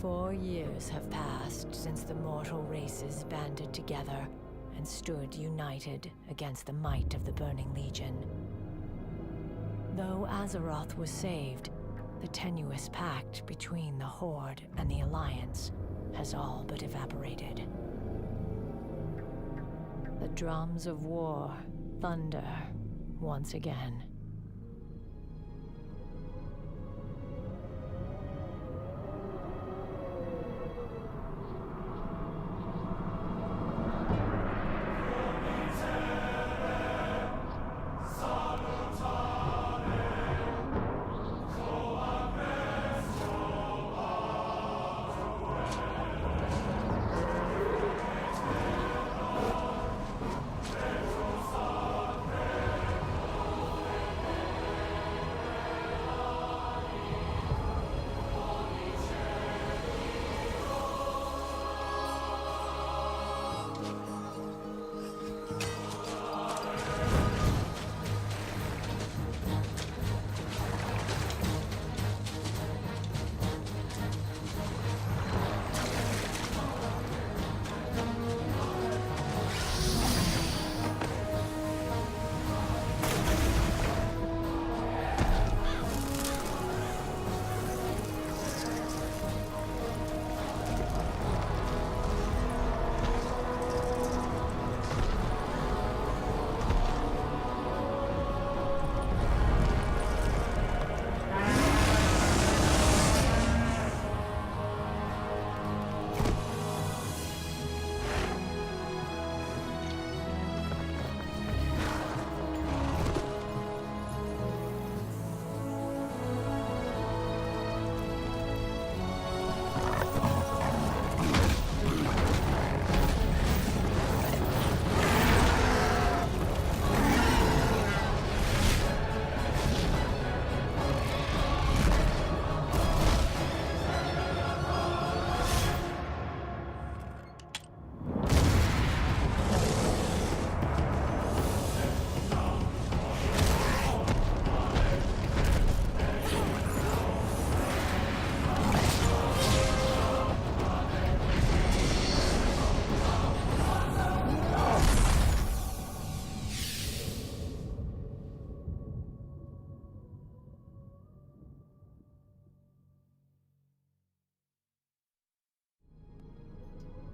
4 years have passed since the mortal races banded together and stood united against the might of the Burning Legion. Though Azeroth was saved, the tenuous pact between the Horde and the Alliance has all but evaporated. The drums of war thunder once again.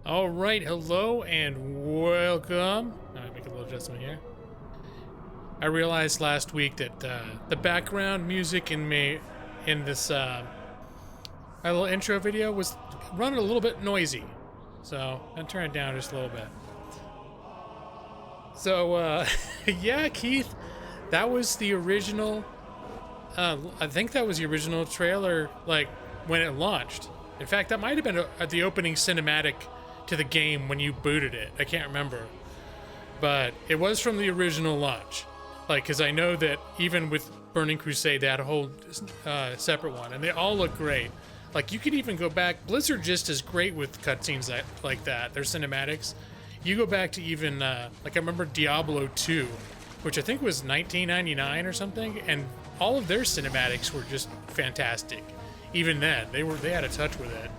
All right, hello and welcome. Let me make a little adjustment here. I realized last week that the background music in this my little intro video was running a little bit noisy, so I'm turn it down just a little bit. So yeah, Keith, that was the original. I think that was the original trailer, like when it launched. In fact, that might have been the opening cinematic to the game when you booted it. I can't remember, but it was from the original launch. Like, because I know that even with Burning Crusade, they had a whole separate one, and they all look great. Like, you could even go back. Blizzard just is great with cutscenes like that. Their cinematics. You go back to even like I remember Diablo 2, which I think was 1999 or something, and all of their cinematics were just fantastic. Even then, they had a touch with it.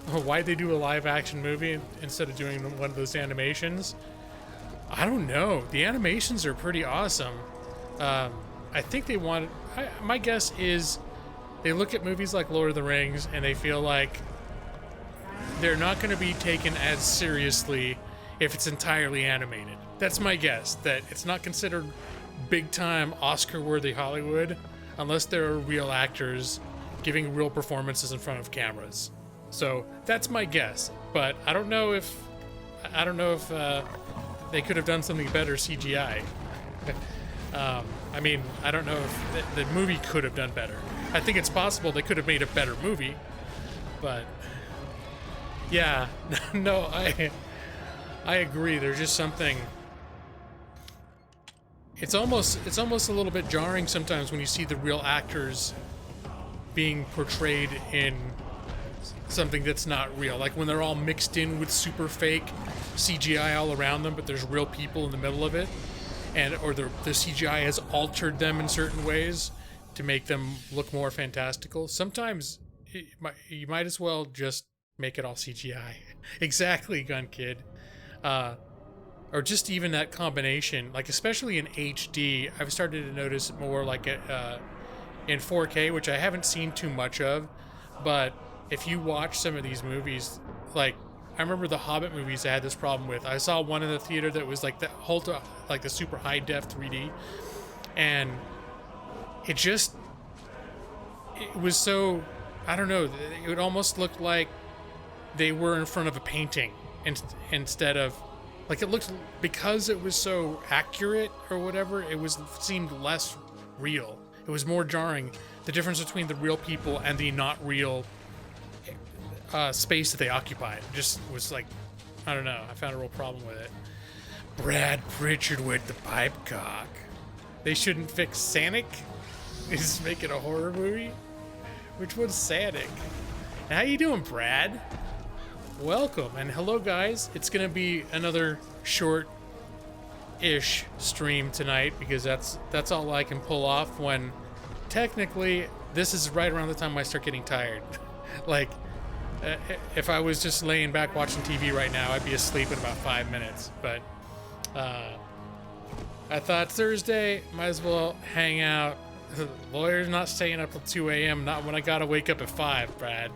Why'd they do a live action movie instead of doing one of those animations? I don't know. The animations are pretty awesome. I think they wanted. My guess is they look at movies like Lord of the Rings and they feel like they're not going to be taken as seriously if it's entirely animated. That's my guess. That it's not considered big time Oscar-worthy Hollywood unless there are real actors giving real performances in front of cameras. So that's my guess, but I don't know if they could have done something better CGI. I mean, I don't know if the movie could have done better. I think it's possible they could have made a better movie, but yeah, no, I agree. There's just something. It's almost a little bit jarring sometimes when you see the real actors being portrayed in something that's not real, like when they're all mixed in with super fake CGI all around them, but there's real people in the middle of it, or the CGI has altered them in certain ways to make them look more fantastical. Sometimes you might as well just make it all CGI. Exactly, Gun Kid. Or just even that combination, like especially in HD, I've started to notice more like in 4K, which I haven't seen too much of. But if you watch some of these movies, like I remember the Hobbit movies I had this problem with. I saw one in the theater that was like the super high def 3D, and it was so, I don't know, it would almost look like they were in front of a painting instead of, like, it looked, because it was so accurate or whatever, seemed less real. It was more jarring, the difference between the real people and the not real space that they occupied. It just was like, I don't know, I found a real problem with it. Brad Pritchard with the pipe cock. They shouldn't fix Sanic? Is making a horror movie? Which one's Sanic? How you doing, Brad? Welcome, and hello guys. It's gonna be another short-ish stream tonight because that's all I can pull off when technically this is right around the time I start getting tired. Like, if I was just laying back watching TV right now, I'd be asleep in about 5 minutes. But I thought Thursday, might as well hang out. Lawyer's not staying up till 2 a.m. Not when I gotta wake up at 5, Brad.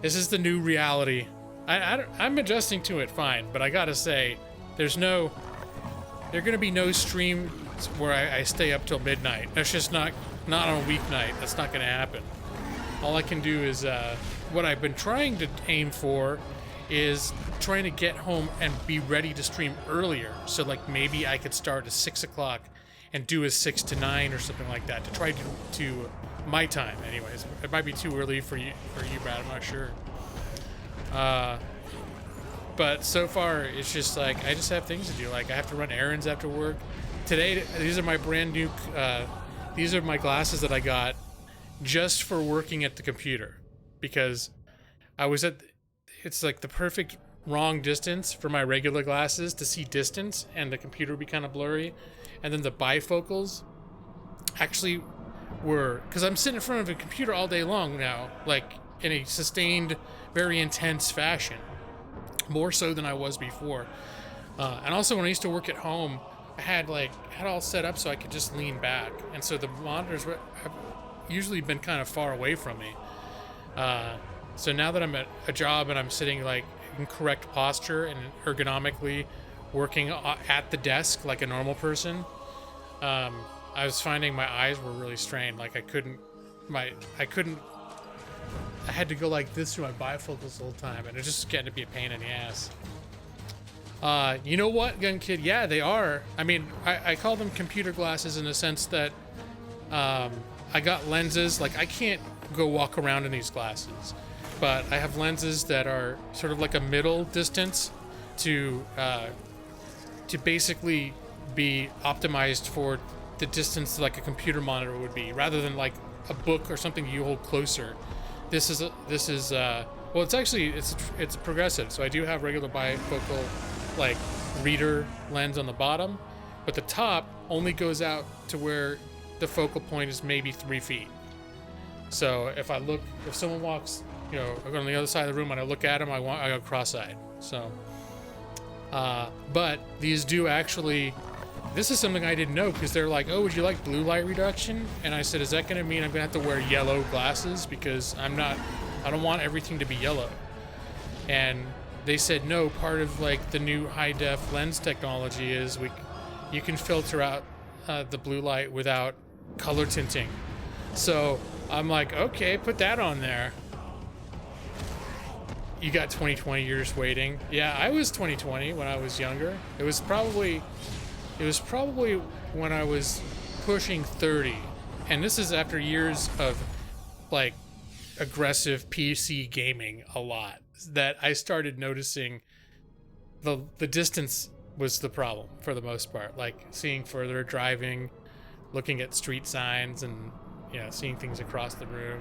This is the new reality. I'm adjusting to it fine, but I gotta say, there are gonna be no streams where I stay up till midnight. That's just not on a weeknight. That's not gonna happen. All I can do is, what I've been trying to aim for is trying to get home and be ready to stream earlier. So like maybe I could start at 6 o'clock and do a 6 to 9 or something like that to try to my time anyways. It might be too early for you Brad, I'm not sure. But so far it's just like I just have things to do. Like I have to run errands after work. Today, these are my brand new these are my glasses that I got just for working at the computer, because I was it's like the perfect wrong distance for my regular glasses to see distance, and the computer would be kind of blurry. And then the bifocals actually were, because I'm sitting in front of a computer all day long now, like in a sustained, very intense fashion, more so than I was before. And also when I used to work at home, I had all set up so I could just lean back, and so the monitors have usually been kind of far away from me. So now that I'm at a job and I'm sitting like in correct posture and ergonomically working at the desk like a normal person, I was finding my eyes were really strained. Like I had to go like this through my bifocals the whole time, and it's just getting to be a pain in the ass. You know what, Gun Kid? Yeah, they are. I mean, I call them computer glasses in the sense that I got lenses. Like I can't go walk around in these glasses, but I have lenses that are sort of like a middle distance to basically be optimized for the distance like a computer monitor would be, rather than like a book or something you hold closer. This is well, it's actually it's progressive. So I do have regular bifocal like reader lens on the bottom, but the top only goes out to where the focal point is maybe 3 feet. So if someone walks, I go on the other side of the room and I look at them, I go cross-eyed. So, but these do actually, this is something I didn't know, because they're like, oh, would you like blue light reduction? And I said, is that going to mean I'm going to have to wear yellow glasses? Because I don't want everything to be yellow. And they said, no, part of like the new high def lens technology is you can filter out the blue light without color tinting. So I'm like, okay, put that on there. You got 2020, you're just waiting. Yeah, I was 2020 when I was younger. It was probably when I was pushing 30. And this is after years of like aggressive PC gaming a lot, that I started noticing the distance was the problem for the most part. Like seeing further, driving, looking at street signs, and seeing things across the room.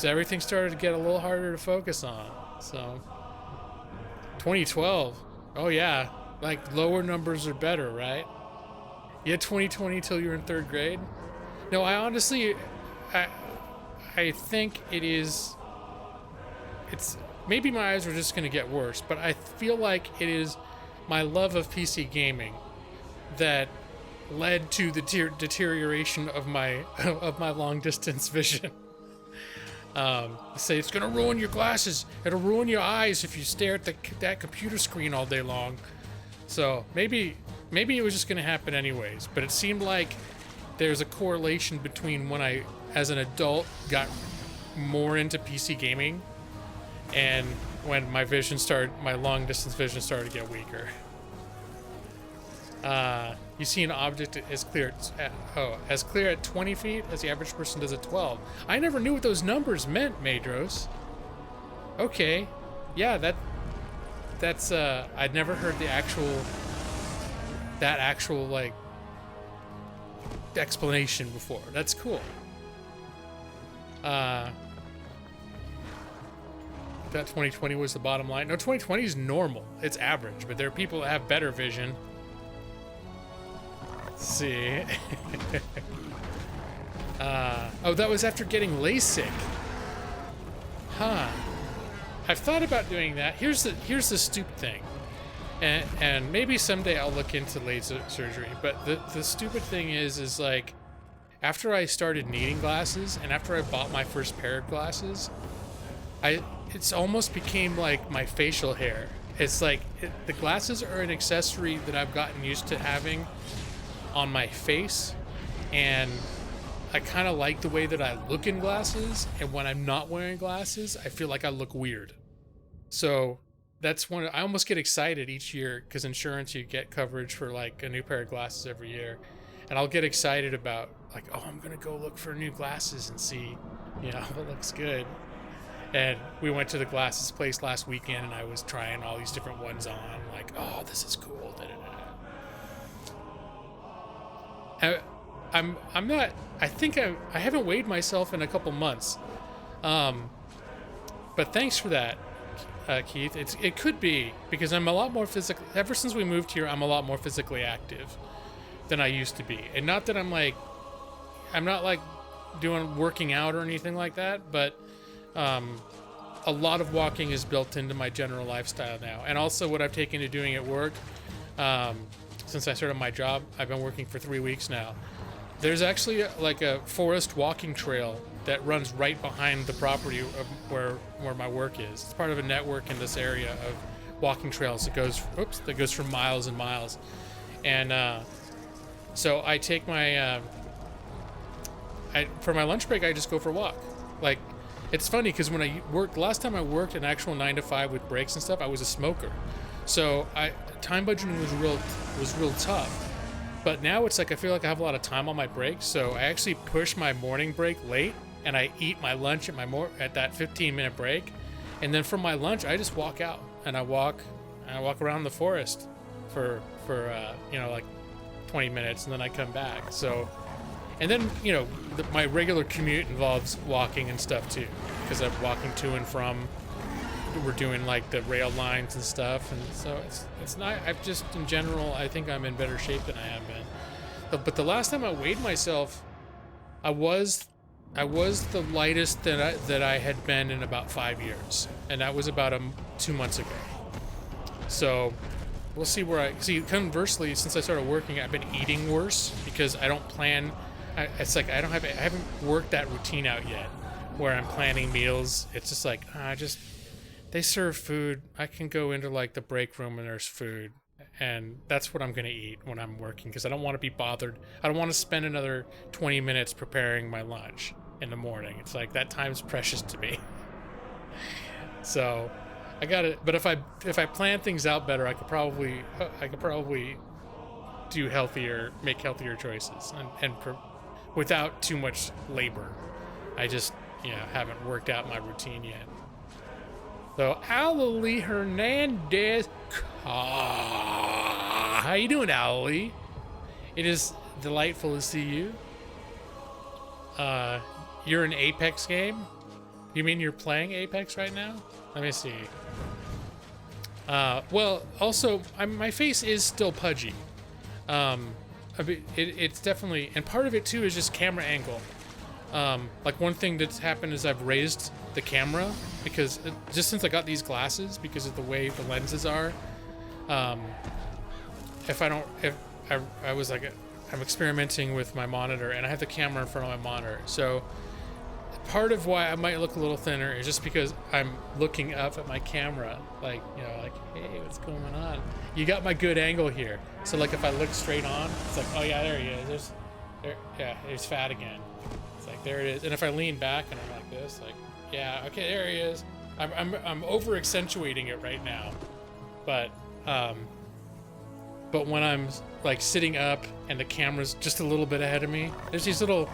Everything started to get a little harder to focus on. So 2012, oh yeah, like lower numbers are better, right? You had 2020 till you were in 3rd grade? No, I honestly, I think it is it's maybe my eyes are just going to get worse, but I feel like it is my love of PC gaming that led to the deterioration of my long distance vision. Say it's gonna ruin your glasses. It'll ruin your eyes if you stare at that computer screen all day long. So maybe it was just gonna happen anyways. But it seemed like there's a correlation between when I, as an adult, got more into PC gaming, and when my long distance vision started to get weaker. You see an object as clear at 20 feet as the average person does at 12. I never knew what those numbers meant, Madros. Okay, yeah, that's I'd never heard that actual like explanation before. That's cool. That 2020 was the bottom line. No, 2020 is normal. It's average, but there are people that have better vision. See. Oh, that was after getting LASIK. Huh. I've thought about doing that. Here's the stupid thing. And maybe someday I'll look into laser surgery, but the stupid thing is like, after I started needing glasses and after I bought my first pair of glasses, it's almost became like my facial hair. It's like the glasses are an accessory that I've gotten used to having on my face, and I kind of like the way that I look in glasses, and when I'm not wearing glasses I feel like I look weird. So that's one I almost get excited each year, because insurance, you get coverage for like a new pair of glasses every year, and I'll get excited about like, oh, I'm gonna go look for new glasses and see, you know, what looks good. And we went to the glasses place last weekend and I was trying all these different ones on, like, oh, this is cool. I'm not, I haven't weighed myself in a couple months. But thanks for that, Keith. It could be because I'm a lot more physically, ever since we moved here, I'm a lot more physically active than I used to be. And not that I'm not like working out or anything like that, but a lot of walking is built into my general lifestyle now. And also what I've taken to doing at work, since I started my job, I've been working for 3 weeks now. There's actually like a forest walking trail that runs right behind the property of where my work is. It's part of a network in this area of walking trails that goes for miles and miles. And so I take my for my lunch break, I just go for a walk. Like, it's funny because when I worked last time, I worked an actual 9 to 5 with breaks and stuff. I was a smoker, so time budgeting was real tough. But now it's like I feel like I have a lot of time on my breaks, so I actually push my morning break late, and I eat my lunch at that 15-minute break, and then from my lunch I just walk out and I walk around the forest for like 20 minutes, and then I come back. So, and then my regular commute involves walking and stuff too, because I'm walking to and from. We're doing like the rail lines and stuff, and so it's not. I've just, in general, I think I'm in better shape than I have been. But the last time I weighed myself, I was the lightest that I had been in about 5 years, and that was about 2 months ago. So we'll see where I see. Conversely, since I started working, I've been eating worse because I don't plan. It's like I haven't worked that routine out yet, where I'm planning meals. It's just like they serve food. I can go into like the break room and there's food, and that's what I'm gonna eat when I'm working, because I don't want to be bothered. I don't want to spend another 20 minutes preparing my lunch in the morning. It's like that time's precious to me. So I got it. But if I plan things out better, I could probably make healthier choices and without too much labor. I just haven't worked out my routine yet. So, Alalie Hernandez. How you doing, Alalie? It is delightful to see you. You're in Apex game? You mean you're playing Apex right now? Let me see. Well, also, my face is still pudgy. It's definitely, and part of it too is just camera angle. Like one thing that's happened is I've raised the camera, because just since I got these glasses, because of the way the lenses are, if I was like, I'm experimenting with my monitor and I have the camera in front of my monitor. So part of why I might look a little thinner is just because I'm looking up at my camera, like, you know, like, hey, what's going on? You got my good angle here. So like if I look straight on, it's like, oh yeah, there he is. There's fat again. It's like, there it is. And if I lean back and I'm like this, like, yeah, okay, there he is. I'm over accentuating it right now. But when I'm like sitting up and the camera's just a little bit ahead of me, there's these little,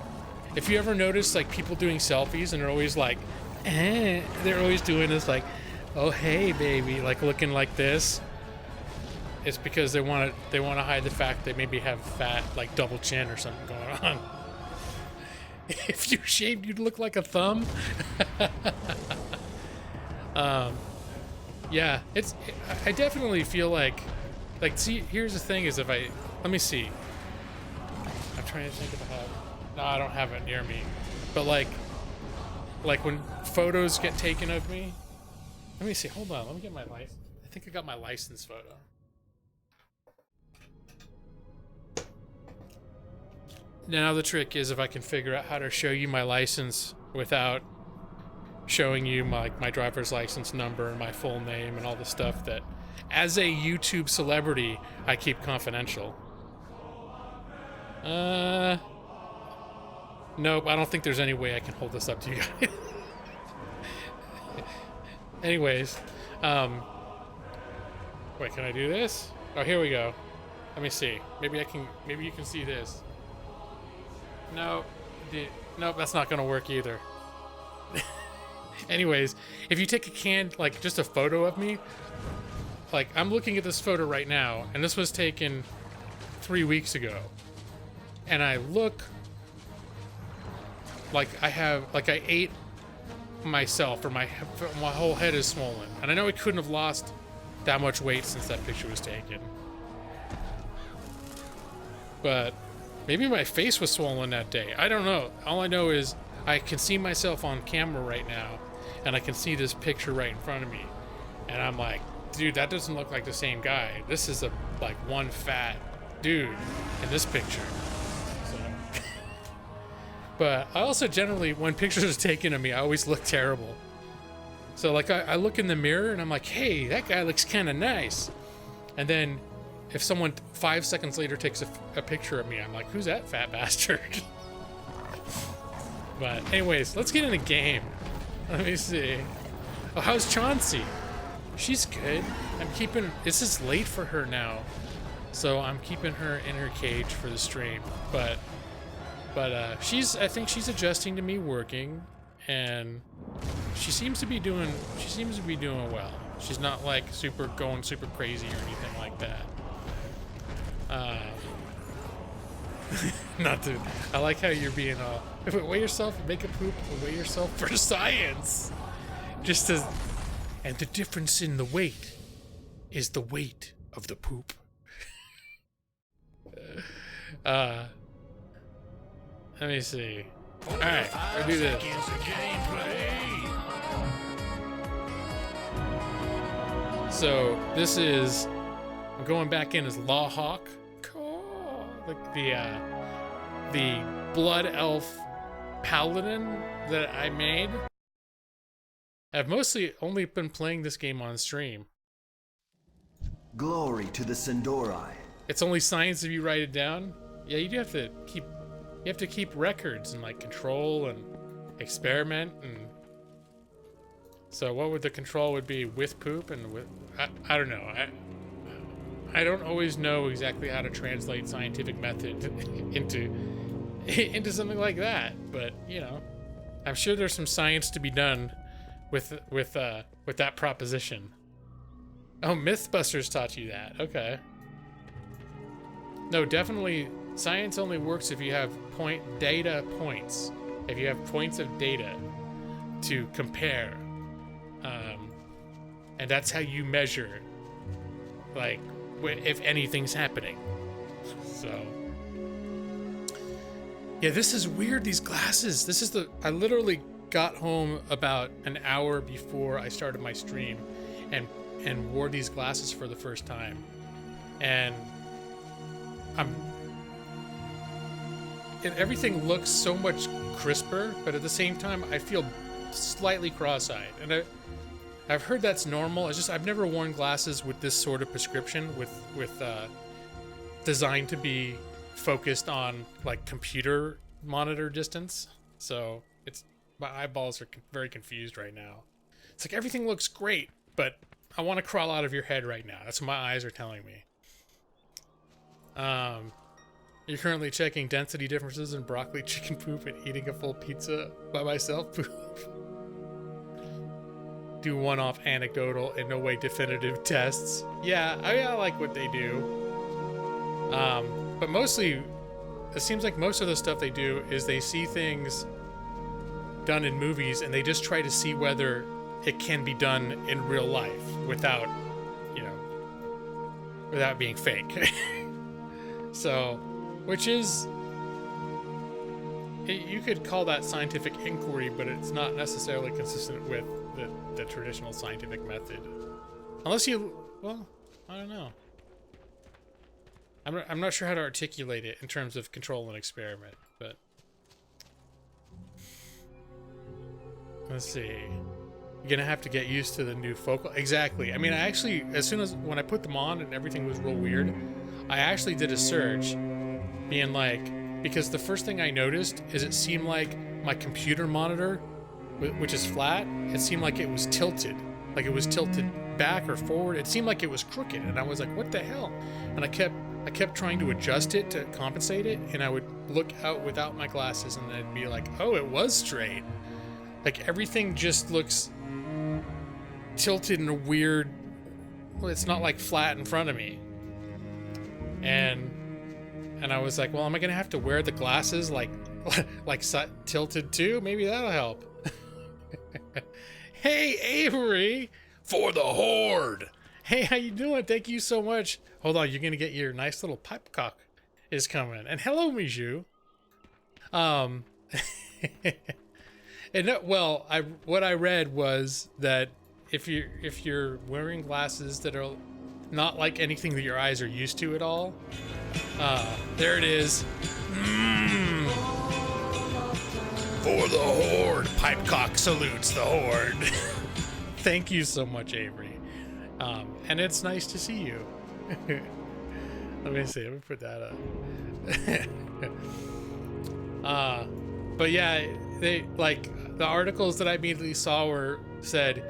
if you ever notice like people doing selfies and they're always like, they're always doing this like, oh hey baby, like looking like this. It's because they want to hide the fact they maybe have fat, like double chin or something going on. If you shaved, you'd look like a thumb. Yeah, I definitely feel like, see, here's the thing is let me see. I'm trying to think if I have, no, I don't have it near me. But like when photos get taken of me, let me see, hold on, let me get my license. I think I got my license photo. Now the trick is if I can figure out how to show you my license without showing you my driver's license number and my full name and all the stuff that, as a YouTube celebrity, I keep confidential. Nope, I don't think there's any way I can hold this up to you guys. Anyways, wait, can I do this? Oh, here we go. Let me see. Maybe you can see this. Nope, that's not gonna work either. Anyways, if you take like just a photo of me, like I'm looking at this photo right now, and this was taken 3 weeks ago, and I look like I ate myself, or my whole head is swollen, and I know I couldn't have lost that much weight since that picture was taken, but maybe my face was swollen that day. I don't know. All I know is I can see myself on camera right now, and I can see this picture right in front of me, and I'm like, dude, that doesn't look like the same guy. This is like one fat dude in this picture. So. But I also generally, when pictures are taken of me, I always look terrible. So like I look in the mirror and I'm like, hey, that guy looks kind of nice. And then if someone 5 seconds later takes a picture of me, I'm like, who's that fat bastard? But anyways, let's get in a game. Let me see. Oh, how's Chauncey? She's good. This is late for her now, so I'm keeping her in her cage for the stream. But I think she's adjusting to me working, and she seems to be doing well. She's not like going super crazy or anything like that. I like how you're being all, weigh yourself, make a poop, weigh yourself for science. And the difference in the weight is the weight of the poop. Let me see. Alright, we'll do this. So this is, I'm going back in as Lawhawk. The blood elf paladin that I made. I've mostly only been playing this game on stream. Glory to the Sindori. It's only science if you write it down. Yeah, you have to keep records and like control and experiment, and so what would the control would be with poop and with I don't know. I don't always know exactly how to translate scientific method into something like that, but you know, I'm sure there's some science to be done with that proposition. Oh, Mythbusters taught you that. Okay. No, definitely science only works if you have data points. If you have points of data to compare. And that's how you measure, like, if anything's happening. So yeah, this is weird, these glasses. I literally got home about an hour before I started my stream and wore these glasses for the first time. And everything looks so much crisper, but at the same time I feel slightly cross-eyed. And I've heard that's normal. It's just I've never worn glasses with this sort of prescription with designed to be focused on like computer monitor distance. So my eyeballs are very confused right now. It's like everything looks great, but I want to crawl out of your head right now. That's what my eyes are telling me. You're currently checking density differences in broccoli chicken poop and eating a full pizza by myself poop. Do one-off anecdotal and no way definitive tests. Yeah, I like what they do. But mostly, it seems like most of the stuff they do is they see things done in movies and they just try to see whether it can be done in real life without, without being fake. So, which is, you could call that scientific inquiry, but it's not necessarily consistent with the traditional scientific method. Unless well, I don't know. I'm not sure how to articulate it in terms of control and experiment, but let's see. You're gonna have to get used to the new focal. Exactly. I mean, I actually, as soon as when I put them on and everything was real weird, I actually did a search, being like, because the first thing I noticed is it seemed like my computer monitor, which is flat, it seemed like it was tilted back or forward. It seemed like it was crooked, and I was like, what the hell? And I kept trying to adjust it to compensate it, and I would look out without my glasses, and I'd be like, oh, it was straight. Like everything just looks tilted in a weird. Well, it's not like flat in front of me. And I was like, well, am I gonna have to wear the glasses like tilted too? Maybe that'll help. Hey, Avery, for the Horde. Hey, how you doing? Thank you so much. Hold on, you're gonna get your nice little pipe cock is coming. And hello, Mijou. And well, what I read was that if you're wearing glasses that are not like anything that your eyes are used to at all, there it is. For the Horde, Pipecock salutes the Horde. Thank you so much, Avery. And it's nice to see you. Let me see. Let me put that up. But yeah, they like the articles that I immediately saw said,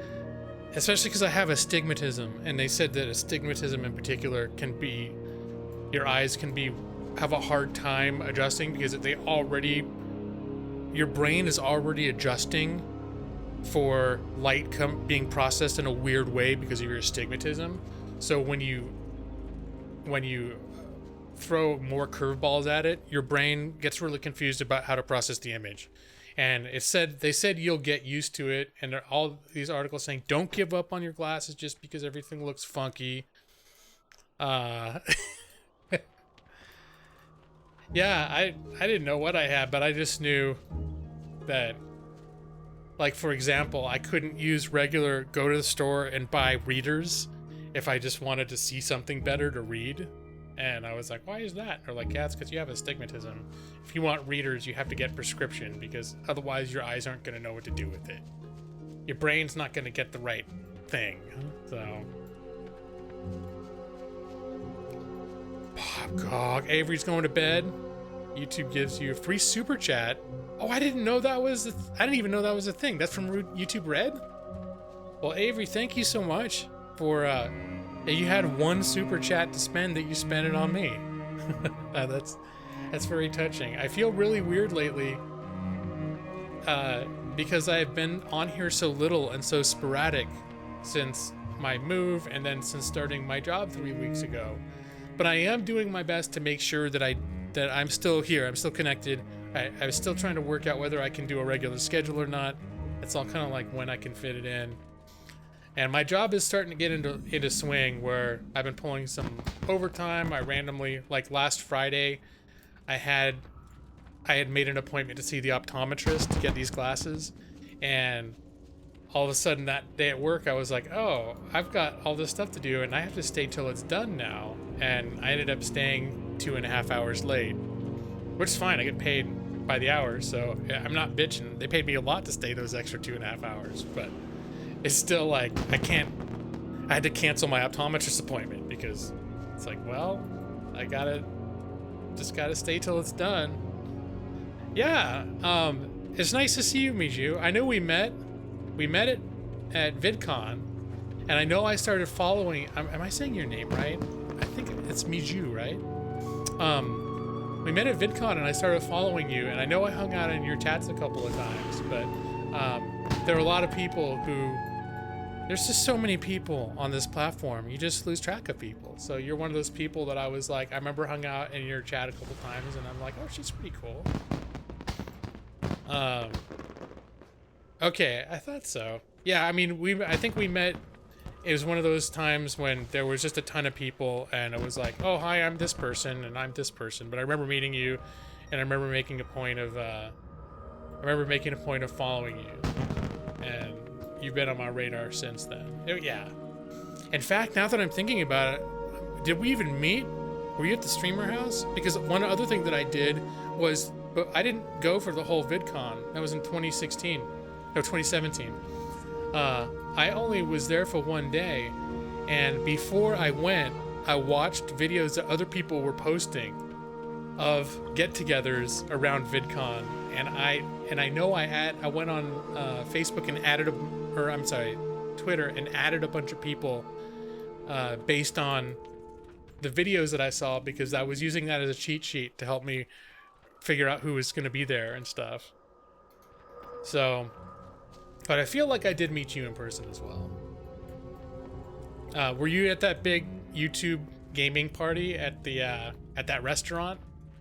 especially because I have astigmatism, and they said that astigmatism in particular can be, your eyes can have a hard time adjusting because your brain is already adjusting for light being processed in a weird way because of your astigmatism. So when you throw more curveballs at it, your brain gets really confused about how to process the image. And they said you'll get used to it, and all these articles saying don't give up on your glasses just because everything looks funky. Yeah, I didn't know what I had, but I just knew that, like, for example, I couldn't go to the store and buy readers if I just wanted to see something better to read. And I was like, why is that? Or like, yeah, it's because you have astigmatism. If you want readers, you have to get prescription, because otherwise your eyes aren't going to know what to do with it. Your brain's not going to get the right thing. So. Popcock. Avery's going to bed. YouTube gives you a free super chat. Oh, I didn't know that was I didn't even know that was a thing. That's from YouTube Red? Well, Avery, thank you so much for you had one super chat to spend that you spent it on me. That's very touching. I feel really weird lately because I've been on here so little and so sporadic since my move, and then since starting my job 3 weeks ago. But I am doing my best to make sure that I'm still here. I'm still connected. I'm still trying to work out whether I can do a regular schedule or not. It's all kind of like when I can fit it in. And my job is starting to get into swing, where I've been pulling some overtime. I randomly, like last Friday, I had made an appointment to see the optometrist to get these glasses. And all of a sudden that day at work, I was like, oh, I've got all this stuff to do and I have to stay till it's done now. And I ended up staying 2.5 hours late, which is fine. I get paid by the hour, so I'm not bitching. They paid me a lot to stay those extra 2.5 hours, but it's still like, I had to cancel my optometrist appointment because it's like, well, I just gotta stay till it's done. Yeah, it's nice to see you, Miju. I know we met it at VidCon, and I know I started following. Am I saying your name right? I think it's Miju, right? We met at VidCon, and I started following you, and I know I hung out in your chats a couple of times, but there are a lot of people who. There's just so many people on this platform. You just lose track of people. So you're one of those people that I was like, I remember hung out in your chat a couple times, and I'm like, oh, she's pretty cool. Okay, I thought so. Yeah, I mean, I think we met. It was one of those times when there was just a ton of people, and it was like, oh, hi, I'm this person, and I'm this person. But I remember meeting you, and I remember making a point of, following you, and you've been on my radar since then. Yeah. In fact, now that I'm thinking about it, did we even meet? Were you at the streamer house? Because one other thing that I did was, but I didn't go for the whole VidCon. That was in 2017. I only was there for one day, and before I went, I watched videos that other people were posting of get-togethers around VidCon, and I know I went on Facebook and Twitter and added a bunch of people based on the videos that I saw, because I was using that as a cheat sheet to help me figure out who was going to be there and stuff. So, but I feel like I did meet you in person as well. Were you at that big YouTube gaming party at the at that restaurant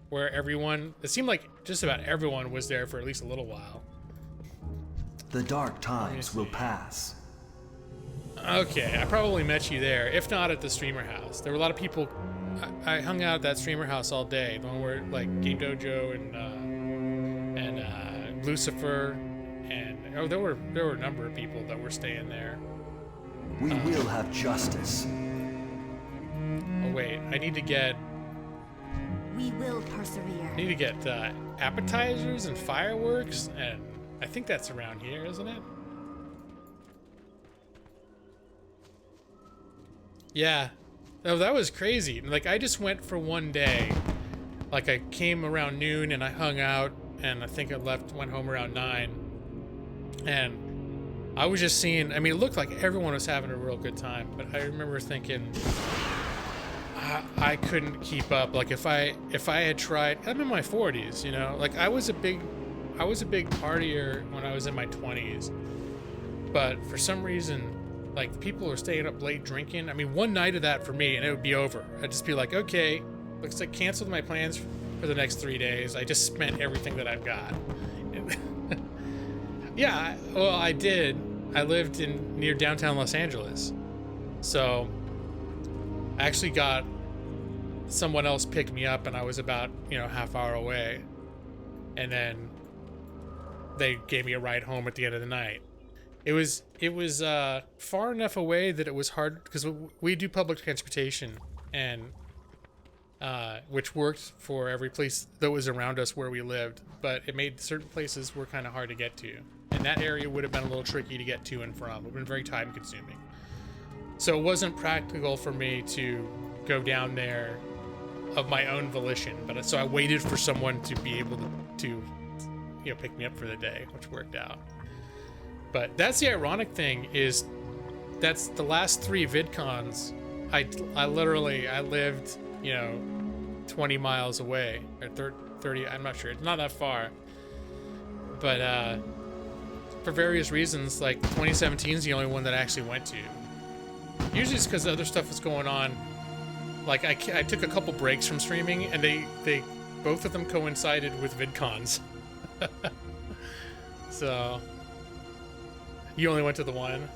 where it seemed like just about everyone was there for at least a little while? The dark times will pass. Okay, I probably met you there, if not at the streamer house. There were a lot of people. I hung out at that streamer house all day, the one where like Game Dojo and Lucifer, and there were a number of people that were staying there. We will have justice. Oh wait, I need to get. We will persevere. I need to get appetizers and fireworks, and I think that's around here, isn't it? Yeah. No, that was crazy. Like, I just went for one day. Like, I came around noon and I hung out, and I think I went home around 9. And I was just seeing, I mean, it looked like everyone was having a real good time, but I remember thinking, I couldn't keep up. Like, if I had tried, I'm in my 40s, you know? Like, I was a big partier when I was in my 20s. But for some reason, like, people are staying up late drinking. I mean, one night of that for me, and it would be over. I'd just be like, okay, looks like canceled my plans for the next 3 days. I just spent everything that I've got. Yeah, well, I did. I lived near downtown Los Angeles. So I actually got someone else pick me up, and I was about, half hour away. And then they gave me a ride home at the end of the night. It was far enough away that it was hard, because we do public transportation, and which worked for every place that was around us where we lived, but it made certain places were kind of hard to get to, and that area would have been a little tricky to get to and from. It would have been very time consuming, so it wasn't practical for me to go down there of my own volition. But so I waited for someone to be able to pick me up for the day, which worked out. But that's the ironic thing, is that's the last 3 VidCons. I lived, 20 miles away, or 30, I'm not sure. It's not that far. But for various reasons, like 2017 is the only one that I actually went to. Usually it's because other stuff was going on. Like, I took a couple breaks from streaming, and they both of them coincided with VidCons. So you only went to the one?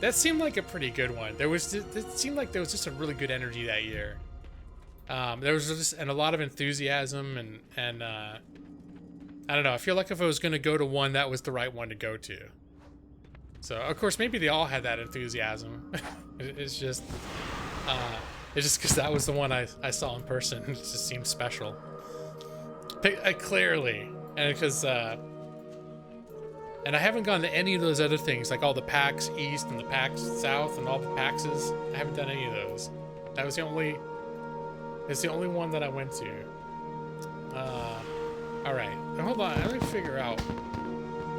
That seemed like a pretty good one. It seemed like there was just a really good energy that year. There was just a lot of enthusiasm, and I don't know. I feel like if I was going to go to one, that was the right one to go to. So, of course, maybe they all had that enthusiasm. It's just because that was the one I saw in person. It just seemed special. Clearly. And because, and I haven't gone to any of those other things, like all the PAX East and the PAX South and all the PAXs. I haven't done any of those. That was it's the only one that I went to. All right, now hold on, let me figure out.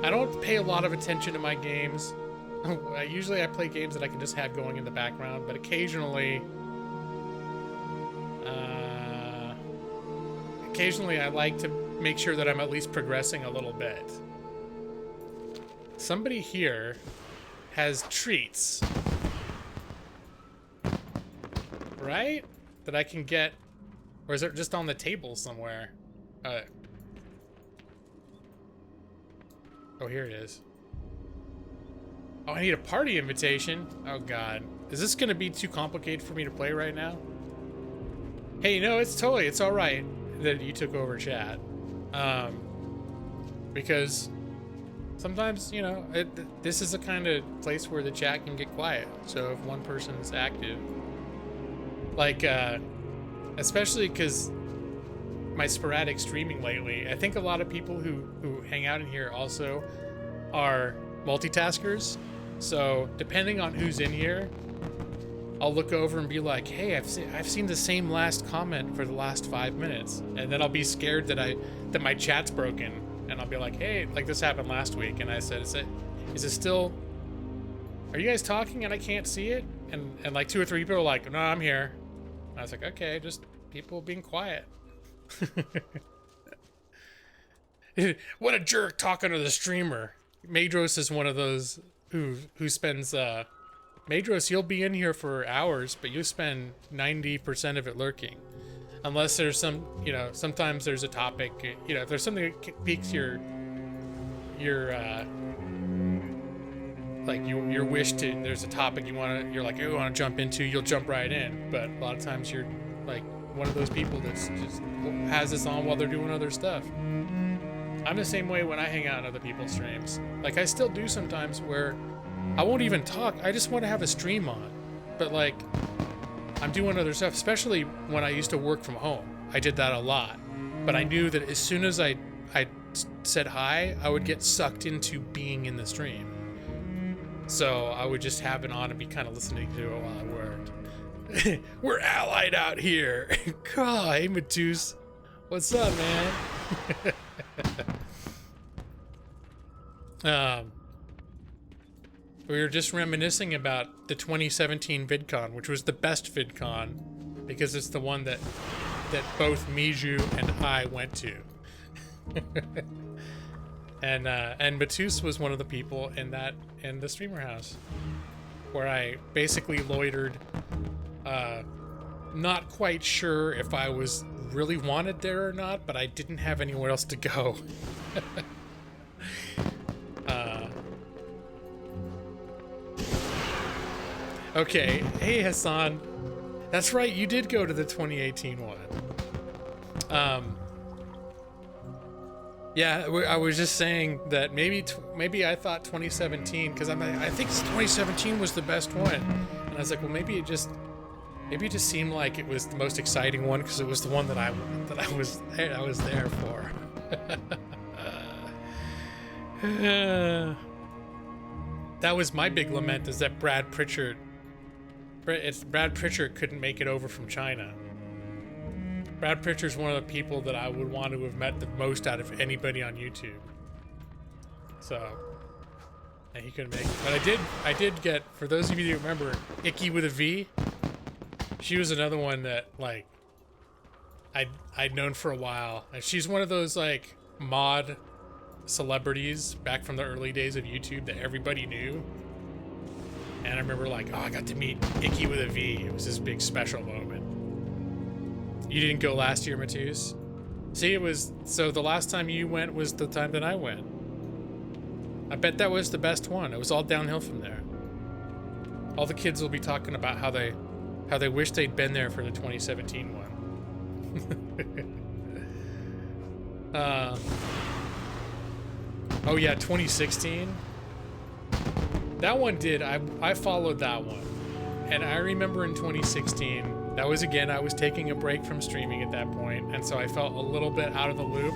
I don't pay a lot of attention to my games. Usually I play games that I can just have going in the background, but occasionally I like to make sure that I'm at least progressing a little bit. Somebody here has treats, right? That I can get, or is it just on the table somewhere? Oh, here it is. Oh, I need a party invitation. Oh God, is this gonna be too complicated for me to play right now? Hey, no, it's all right that you took over chat, because sometimes, you know, this is the kind of place where the chat can get quiet. So if one person's active, like, especially because my sporadic streaming lately, I think a lot of people who hang out in here also are multitaskers. So depending on who's in here, I'll look over and be like, hey, I've seen the same last comment for the last 5 minutes, and then I'll be scared that my chat's broken, and I'll be like, hey, like this happened last week, and I said, is it still? Are you guys talking and I can't see it? And like 2 or 3 people are like, no, I'm here. And I was like, okay, just people being quiet. What a jerk talking to the streamer. Madros is one of those who spends Madros, you'll be in here for hours, but you spend 90% of it lurking. Unless there's some, you know, sometimes there's a topic, you know, if there's something that piques your wish to, there's a topic you're like, you want to jump into, you'll jump right in. But a lot of times you're like one of those people that's just has this on while they're doing other stuff. I'm the same way when I hang out on other people's streams. Like, I still do sometimes where I won't even talk. I just want to have a stream on. But like, I'm doing other stuff, especially when I used to work from home. I did that a lot. But I knew that as soon as I said hi, I would get sucked into being in the stream. So I would just have it on and be kind of listening to it while I worked. We're allied out here. God, hey, Matus. What's up, man? We were just reminiscing about the 2017 VidCon, which was the best VidCon because it's the one that both Miju and I went to. And Matus was one of the people in the streamer house where I basically loitered, not quite sure if I was really wanted there or not, but I didn't have anywhere else to go. Okay, hey Hassan, that's right, you did go to the 2018 one. Yeah, I was just saying that maybe I thought 2017, because I think 2017 was the best one, and I was like, well, maybe it just seemed like it was the most exciting one because it was the one that I was there for. That was my big lament, is that Brad Pritchard couldn't make it over from China. Brad Pritchard's one of the people that I would want to have met the most out of anybody on YouTube. So, and he couldn't make it. But I did get, for those of you who remember, Icky with a V. She was another one that, like, I'd known for a while. And she's one of those, like, mod celebrities back from the early days of YouTube that everybody knew. And I remember, like, oh, I got to meet Icky with a V. It was this big special moment. You didn't go last year, Matus? See, so the last time you went was the time that I went. I bet that was the best one. It was all downhill from there. All the kids will be talking about how they wish they'd been there for the 2017 one. Oh yeah, 2016. That one did. I followed that one. And I remember in 2016, that was again, I was taking a break from streaming at that point, and so I felt a little bit out of the loop.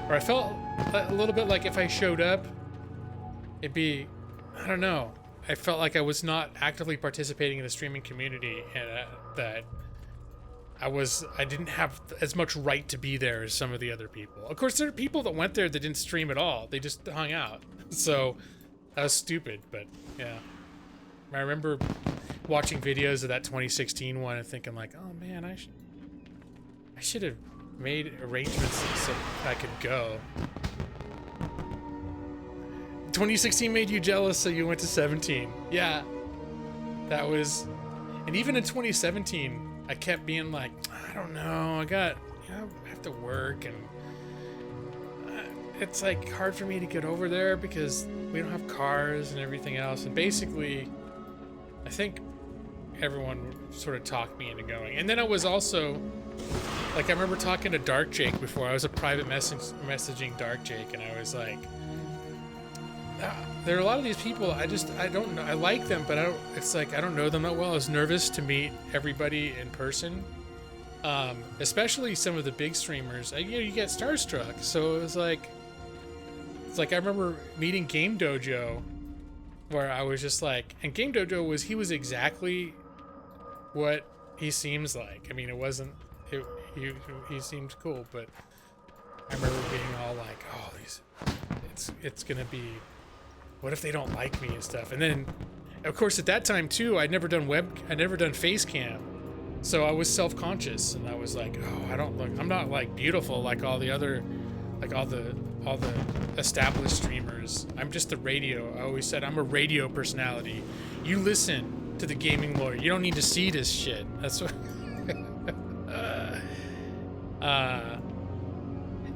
Or I felt a little bit like if I showed up, it'd be, I don't know. I felt like I was not actively participating in the streaming community, and that I didn't have as much right to be there as some of the other people. Of course, there are people that went there that didn't stream at all. They just hung out. So that was stupid, but yeah. I remember watching videos of that 2016 one and thinking like, oh man, I should have made arrangements so I could go. 2016 made you jealous, so you went to 17. Yeah, that was, and even in 2017, I kept being like, I don't know, I have to work, and it's like hard for me to get over there because we don't have cars and everything else. And basically, I think everyone sort of talked me into going. And then I was also, like, I remember talking to Dark Jake before. I was a private messaging Dark Jake, and I was like, there are a lot of these people, I don't know, I like them, but it's like, I don't know them that well. I was nervous to meet everybody in person, especially some of the big streamers. You get starstruck, so it was like, I remember meeting Game Dojo, where I was just like, and Game Dojo he was exactly what he seems like. I mean, it wasn't, he seemed cool, but I remember being all like, oh, it's gonna be, what if they don't like me and stuff? And then, of course, at that time too, I'd never done face cam, so I was self-conscious, and I was like, oh, I'm not like beautiful like all the other, like all the established streamers. I'm just a radio. I always said I'm a radio personality. You listen to the gaming lore. You don't need to see this shit. That's what.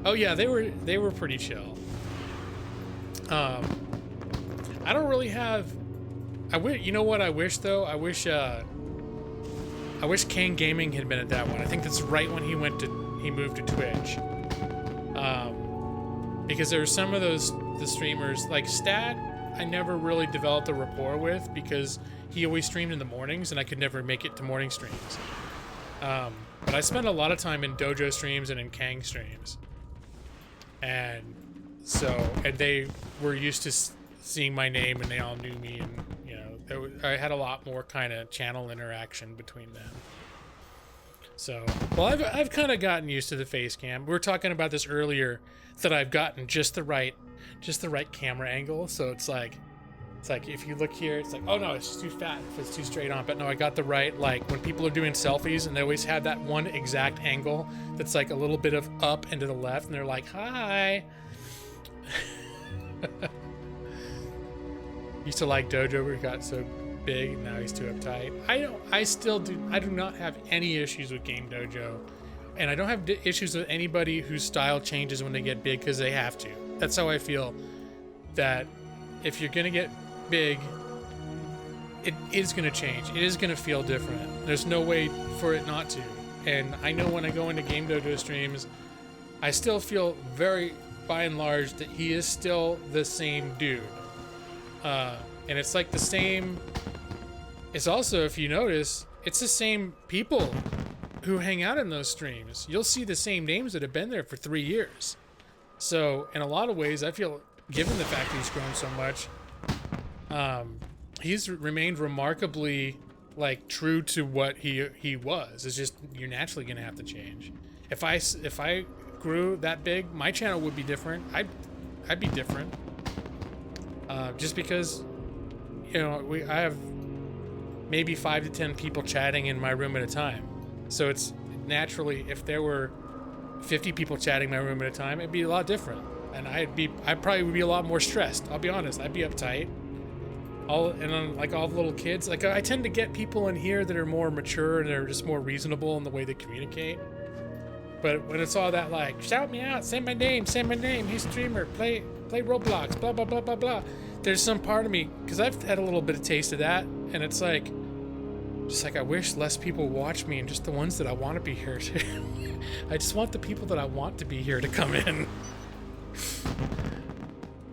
Oh yeah, they were pretty chill. I don't really have. You know what I wish though? I wish Kane Gaming had been at that one. I think that's right when he moved to Twitch. Because there were some of the streamers like Stat. I never really developed a rapport with because he always streamed in the mornings, and I could never make it to morning streams. But I spent a lot of time in Dojo streams and in Kang streams, and they were used to seeing my name, and they all knew me, and I had a lot more kind of channel interaction between them. So, well, I've kind of gotten used to the face cam. We were talking about this earlier, that I've gotten just the right camera angle. So it's like if you look here, it's like, oh no, it's too fat if it's too straight on. But no, I got the right, like when people are doing selfies and they always have that one exact angle that's like a little bit of up and to the left, and they're like, hi. Used to like Dojo, where he got so big, and now he's too uptight. I do not have any issues with Game Dojo, and I don't have issues with anybody whose style changes when they get big, because they have to. That's how I feel, that if you're gonna get big, it is gonna change. It is gonna feel different. There's no way for it not to. And I know when I go into Game Dojo streams, I still feel very, by and large, that he is still the same dude. And it's like the same. It's also, if you notice, it's the same people who hang out in those streams. You'll see the same names that have been there for 3 years. So in a lot of ways, I feel, given the fact that he's grown so much, he's remained remarkably like true to what he was. It's just, you're naturally gonna have to change. If I grew that big, my channel would be different. I'd be different. Just because, I have maybe 5 to 10 people chatting in my room at a time. So it's naturally, if there were 50 people chatting in my room at a time, it'd be a lot different. And I'd probably would be a lot more stressed. I'll be honest. I'd be uptight. Like all the little kids, like I tend to get people in here that are more mature and they're just more reasonable in the way they communicate. But when it's all that like, shout me out, say my name, he's a streamer, play Roblox, blah, blah, blah, blah, blah. There's some part of me, because I've had a little bit of taste of that, and it's like, just like I wish less people watch me and just the ones that I want to be here to. I just want the people that I want to be here to come in.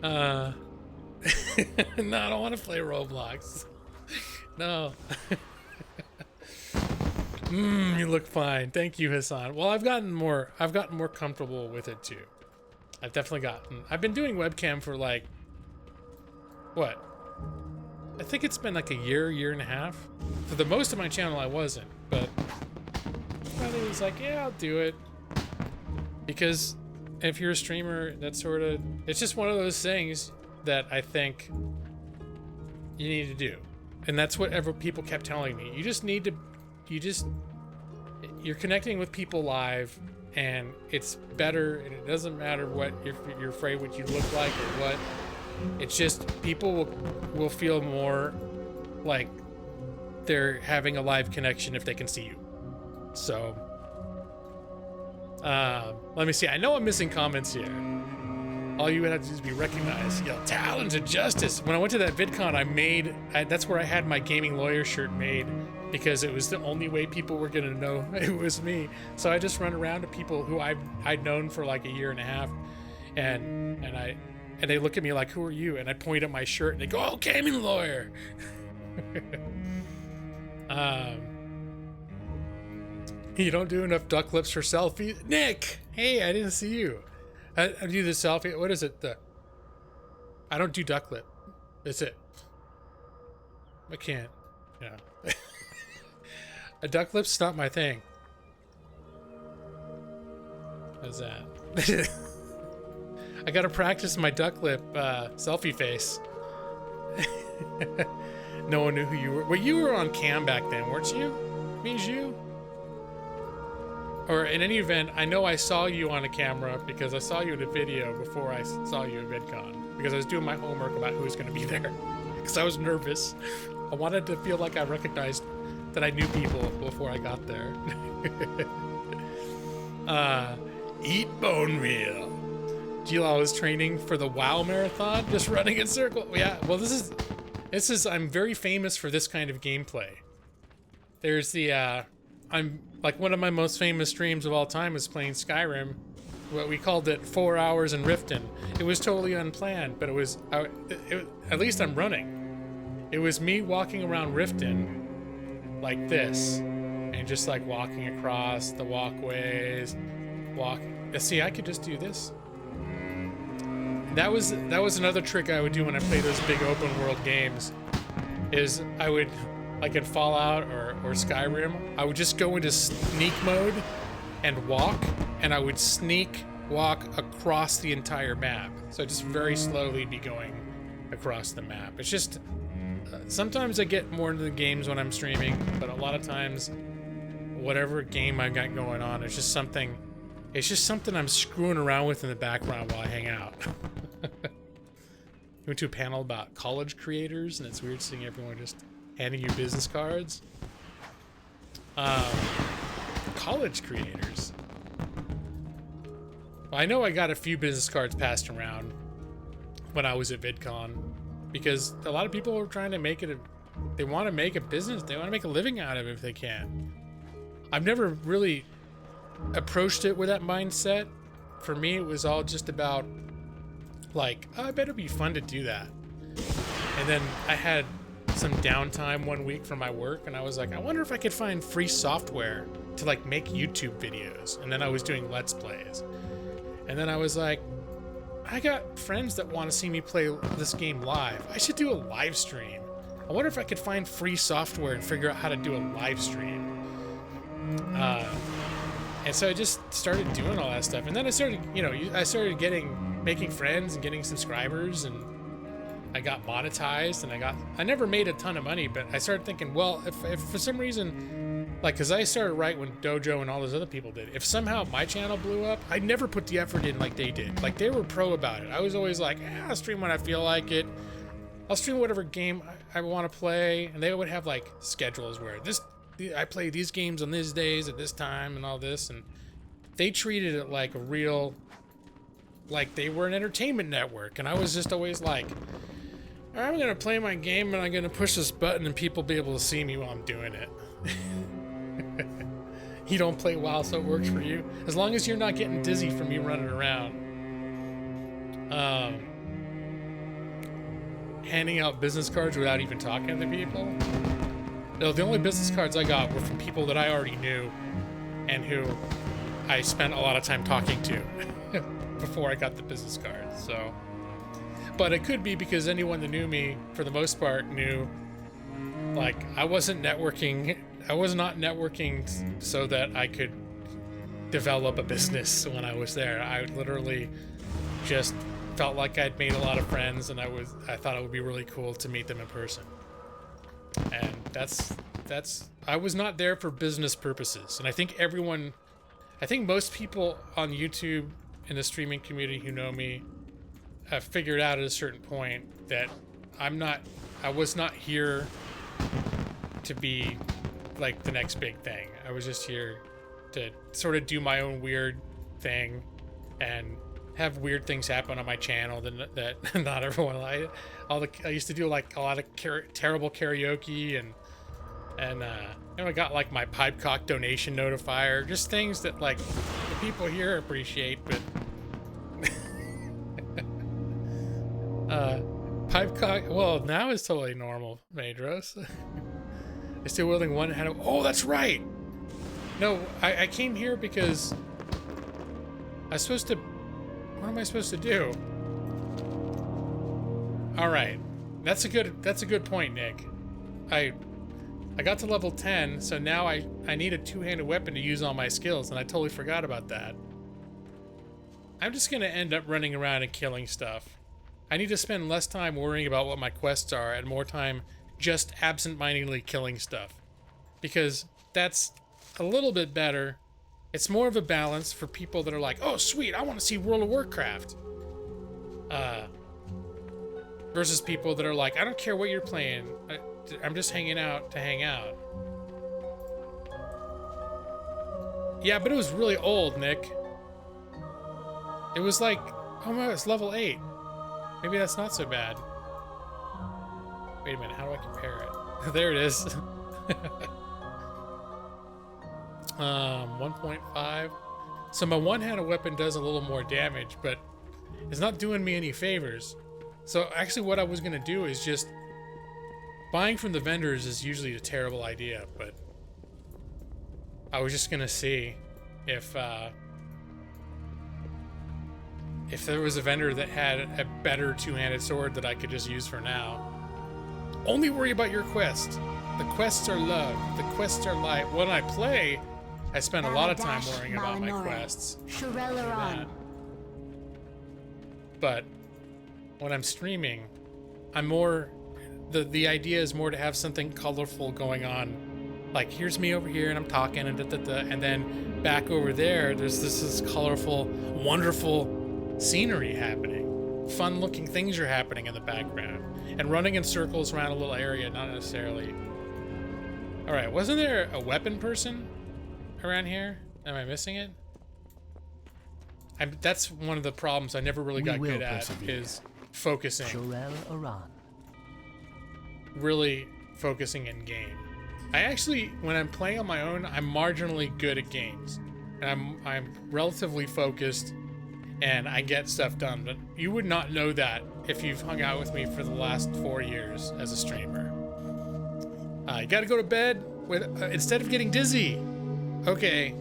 No, I don't want to play Roblox. No. You look fine. Thank you, Hassan. Well, I've gotten more comfortable with it too. I've been doing webcam for like, what? I think it's been like a year and a half. For the most of my channel, I wasn't, but finally was like, yeah, I'll do it. Because if you're a streamer, it's just one of those things that I think you need to do. And that's what people kept telling me. You're connecting with people live, and it's better, and it doesn't matter what you're afraid what you look like or what. It's just people will feel more like they're having a live connection if they can see you. So let me see. I know I'm missing comments here. All you would have to do is be recognized. Yo, talented justice. When I went to that VidCon, that's where I had my gaming lawyer shirt made, because it was the only way people were gonna know it was me. So I just run around to people who I'd known for like a year and a half, and they look at me like, "Who are you?" And I point at my shirt, and they go, "Oh, gaming lawyer." You don't do enough duck lips for selfies, Nick. Hey, I didn't see you. I do the selfie. What is it? I don't do duck lip. That's it. I can't. Yeah. A duck lip's not my thing. What's that? I gotta practice my duck lip selfie face. No one knew who you were. Well, you were on cam back then, weren't you? Means you? Or in any event, I know I saw you on a camera because I saw you in a video before I saw you at VidCon. Because I was doing my homework about who was going to be there. Because I was nervous. I wanted to feel like I recognized that I knew people before I got there. Eat bone meal. Gila was training for the WoW marathon, just running in circles. Yeah, well, this is. I'm very famous for this kind of gameplay. There's the. I'm like one of my most famous streams of all time is playing Skyrim. What we called it 4 hours in Riften. It was totally unplanned, but at least I'm running. It was me walking around Riften like this, and just like walking across the walkways. See, I could just do this. That was another trick I would do when I play those big open world games. Is I would, like in Fallout or Skyrim, I would just go into sneak mode and walk, and I would sneak walk across the entire map. So I'd just very slowly be going across the map. It's just sometimes I get more into the games when I'm streaming, but a lot of times whatever game I got going on, it's just something I'm screwing around with in the background while I hang out. Went to a panel about college creators, and it's weird seeing everyone just handing you business cards. College creators. Well, I know I got a few business cards passed around when I was at VidCon, because a lot of people are trying to make it they want to make a business, they want to make a living out of it if they can. I've never really approached it with that mindset. For me, it was all just about like, oh, I bet it'd be fun to do that. And then I had some downtime one week from my work, and I was like, I wonder if I could find free software to like make YouTube videos. And then I was doing Let's Plays. And then I was like, I got friends that want to see me play this game live. I should do a live stream. I wonder if I could find free software and figure out how to do a live stream. And so I just started doing all that stuff. And then I started, making friends and getting subscribers, and I got monetized, and I never made a ton of money, but I started thinking, well, if for some reason, like, cause I started right when Dojo and all those other people did. If somehow my channel blew up, I never put the effort in like they did. Like, they were pro about it. I was always like, I'll stream when I feel like it. I'll stream whatever game I want to play. And they would have like schedules where I play these games on these days at this time and all this. And they treated it like a real, like they were an entertainment network. And I was just always like, I'm going to play my game and I'm going to push this button and people be able to see me while I'm doing it. You don't play WoW, so it works for you. As long as you're not getting dizzy from me running around. handing out business cards without even talking to people. No, the only business cards I got were from people that I already knew and who I spent a lot of time talking to before I got the business cards. So, but it could be because anyone that knew me, for the most part, knew, like, I wasn't networking. I was not networking so that I could develop a business when I was there. I literally just felt like I'd made a lot of friends, and I thought it would be really cool to meet them in person. And that's I was not there for business purposes. And I think most people on YouTube in the streaming community who know me have figured out at a certain point that I was not here to be like the next big thing. I was just here to sort of do my own weird thing and have weird things happen on my channel that not everyone liked. I used to do like a lot of terrible karaoke and I got like my pipe cock donation notifier, just things that like the people here appreciate, but pipe cock, well, now it's totally normal, Madros. I still wielding one hand. Oh, that's right. No, I came here because I was supposed to. What am I supposed to do? All right, that's a good point, Nick. I got to level 10, so now I need a two-handed weapon to use all my skills, and I totally forgot about that. I'm just gonna end up running around and killing stuff. I need to spend less time worrying about what my quests are and more time just absent-mindedly killing stuff, because that's a little bit better. It's more of a balance for people that are like, oh sweet, I want to see World of Warcraft, versus people that are like, I don't care what you're playing, I'm just hanging out to hang out. Yeah, but it was really old, Nick. It was like, oh my, it's level 8. Maybe that's not so bad. Wait a minute, how do I compare it? There it is. 1.5. So my one-handed weapon does a little more damage, but it's not doing me any favors. So actually what I was gonna do is just buying from the vendors is usually a terrible idea, but I was just gonna see if there was a vendor that had a better two-handed sword that I could just use for now. Only worry about your quest. The quests are love. The quests are light. When I play, I spend a lot of time worrying about my quests. But when I'm streaming, I'm more... The idea is more to have something colorful going on. Like, here's me over here, and I'm talking, and and then back over there, there's this colorful, wonderful scenery happening. Fun-looking things are happening in the background. And running in circles around a little area, not necessarily... Alright, wasn't there a weapon person around here? Am I missing it? That's one of the problems I never really got good at, is focusing. Really focusing in game. I actually, when I'm playing on my own, I'm marginally good at games. And I'm relatively focused, and I get stuff done. But you would not know that if you've hung out with me for the last 4 years as a streamer. You gotta go to bed with instead of getting dizzy. Okay.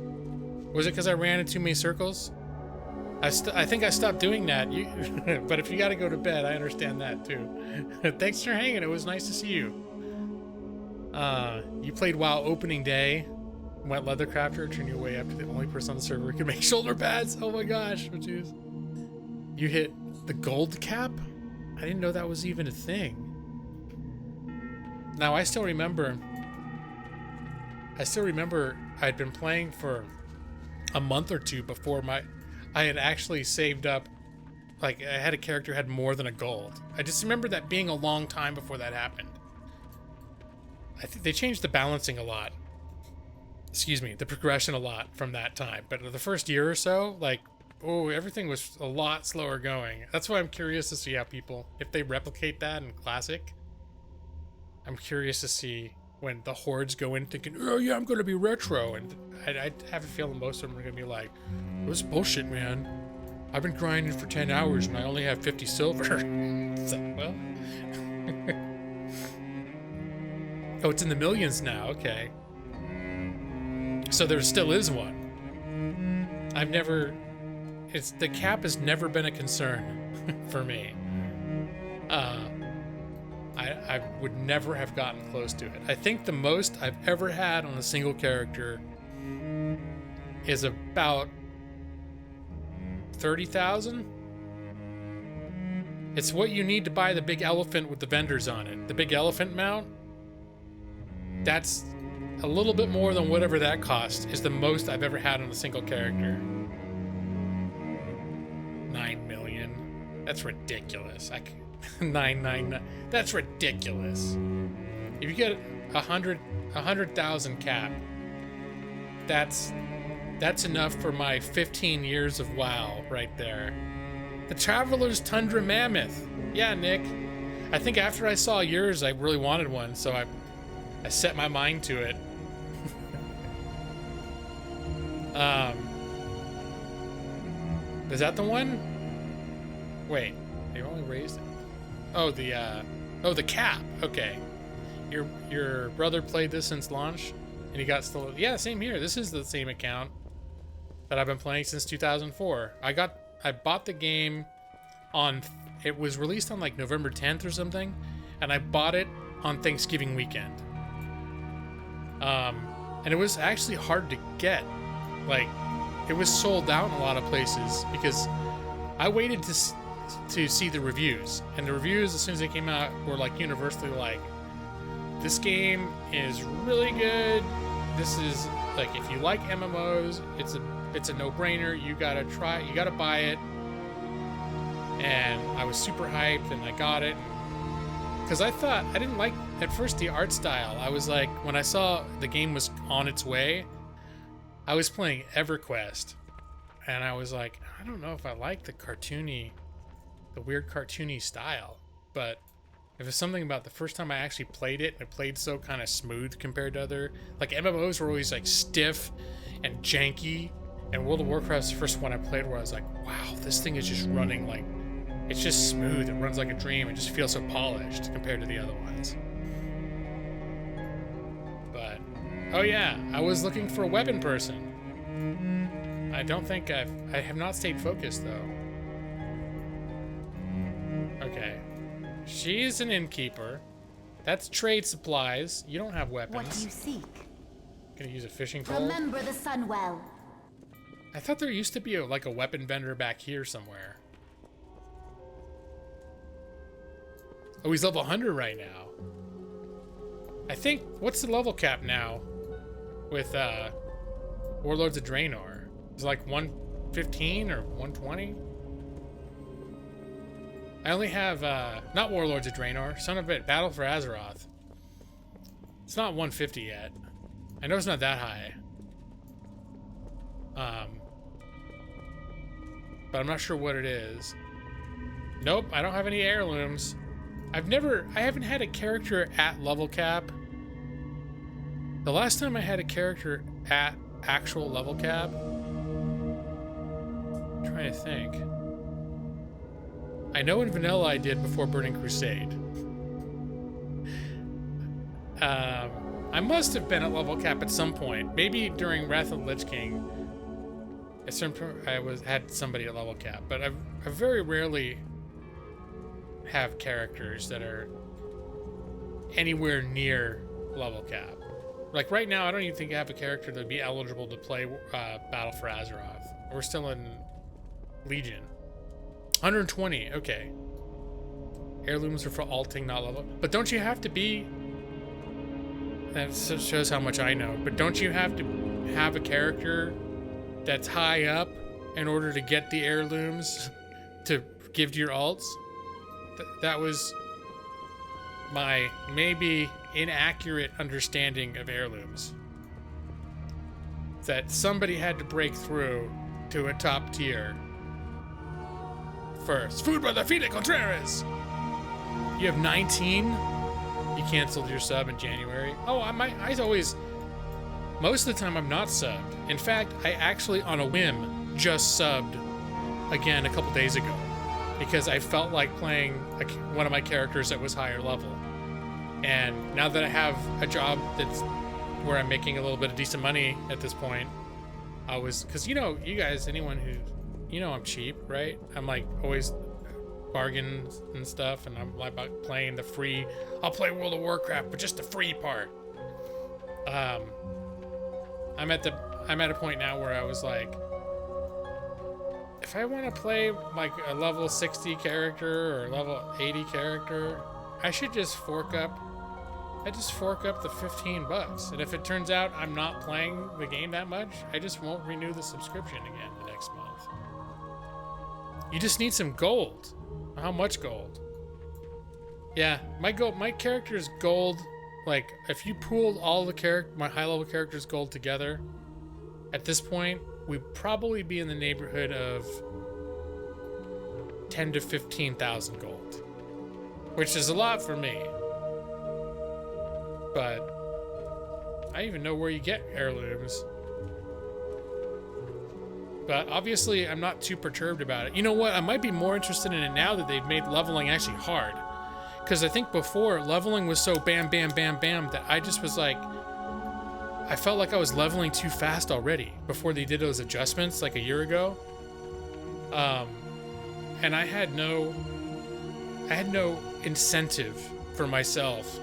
Was it because I ran in too many circles? I think I stopped doing that. But if you gotta go to bed, I understand that too. Thanks for hanging. It was nice to see you. You played WoW opening day. Went Leathercrafter, turned your way up to the only person on the server who could make shoulder pads. Oh my gosh, jeez. You hit the gold cap? I didn't know that was even a thing. Now I still remember I'd been playing for a month or two before I had actually saved up, like I had a character who had more than a gold. I just remember that being a long time before that happened. I think they changed the balancing a lot. Excuse me, the progression a lot from that time. But the first year or so, like, oh, everything was a lot slower going. That's why I'm curious to see how people, if they replicate that in Classic. I'm curious to see when the hordes go in thinking, oh yeah, I'm gonna be retro, and I have a feeling most of them are gonna be like, this is bullshit, man. I've been grinding for 10 hours and I only have 50 silver. So, well, Oh, it's in the millions now. Okay. So there still is one. The cap has never been a concern for me. I would never have gotten close to it. I think the most I've ever had on a single character is about 30,000. It's what you need to buy the big elephant with the vendors on it. The big elephant mount. That's a little bit more than whatever that cost is the most I've ever had on a single character. 9 million. That's ridiculous. 999. That's ridiculous. If you get 100,000 cap, that's enough for my 15 years of WoW right there. The Traveler's Tundra Mammoth. Yeah, Nick. I think after I saw yours, I really wanted one, so I set my mind to it. Is that the one? Wait, they only raised it. Oh, the cap. Okay. Your brother played this since launch, and he got still. Yeah, same here. This is the same account that I've been playing since 2004. I bought the game it was released on like November 10th or something, and I bought it on Thanksgiving weekend. And it was actually hard to get. Like, it was sold out in a lot of places because I waited to see the reviews, and the reviews as soon as they came out were like universally like, this game is really good. This is like, if you like MMOs, it's a no-brainer. You gotta try it. You gotta buy it. And I was super hyped, and I got it because I thought I didn't like at first the art style. I was like, when I saw the game was on its way, I was playing EverQuest, and I was like, I don't know if I like the weird cartoony style. But if it's something about the first time I actually played it, and it played so kind of smooth compared to other, like MMOs were always like stiff and janky, and World of Warcraft's the first one I played where I was like, wow, this thing is just running like, it's just smooth, it runs like a dream, it just feels so polished compared to the other ones. But, oh yeah, I was looking for a weapon person. I don't think I have not stayed focused though. Okay. She's an innkeeper. That's trade supplies. You don't have weapons. What do you seek? Gonna use a fishing pole. Remember the sun well. I thought there used to be a weapon vendor back here somewhere. Oh, he's level 100 right now. I think, what's the level cap now with Warlords of Draenor? Is it like 115 or 120? I only have, not Warlords of Draenor, son of a bit, Battle for Azeroth. It's not 150 yet. I know it's not that high. But I'm not sure what it is. Nope, I don't have any heirlooms. I haven't had a character at level cap. The last time I had a character at actual level cap, I'm trying to think. I know in vanilla I did before Burning Crusade. I must have been at level cap at some point. Maybe during Wrath of the Lich King. I had somebody at level cap, but I very rarely have characters that are anywhere near level cap. Like right now, I don't even think I have a character that would be eligible to play Battle for Azeroth. We're still in Legion. 120, okay. Heirlooms are for alting, not level. But don't you have to be... That shows how much I know. But don't you have to have a character that's high up in order to get the heirlooms to give to your alts? That was my maybe inaccurate understanding of heirlooms. That somebody had to break through to a top tier first. Food by the Fide Contreras! You have 19? You canceled your sub in January? Oh, I always... Most of the time I'm not subbed. In fact, I actually on a whim just subbed again a couple days ago because I felt like playing one of my characters that was higher level. And now that I have a job that's where I'm making a little bit of decent money at this point, I was, because you guys, anyone who, I'm cheap, right? I'm like always bargains and stuff, and I'm like about playing the free. I'll play World of Warcraft, but just the free part. I'm at a point now where I was like, if I want to play like a level 60 character or level 80 character, I should just fork up the $15. And if it turns out I'm not playing the game that much, I just won't renew the subscription again the next month. You just need some gold. How much gold? Yeah, my character is gold. Like, if you pooled all the my high-level characters gold together, at this point, we'd probably be in the neighborhood of 10 to 15,000 gold, which is a lot for me. But I even know where you get heirlooms. But obviously, I'm not too perturbed about it. You know what? I might be more interested in it now that they've made leveling actually hard. Because I think before, leveling was so bam, bam, bam, bam that I just was like, I felt like I was leveling too fast already before they did those adjustments like a year ago. And I had no incentive for myself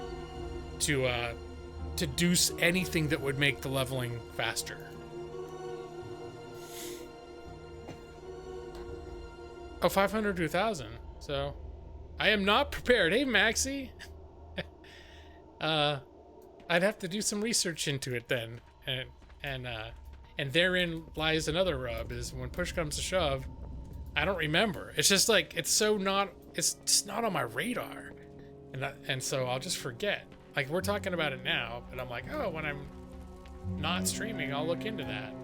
to do anything that would make the leveling faster. Oh, 500 to 1,000. So I am not prepared. Hey, Maxie. I'd have to do some research into it then, and therein lies another rub: is when push comes to shove, I don't remember. It's just like it's just not on my radar, and so I'll just forget. Like, we're talking about it now, but I'm like, oh, when I'm not streaming, I'll look into that,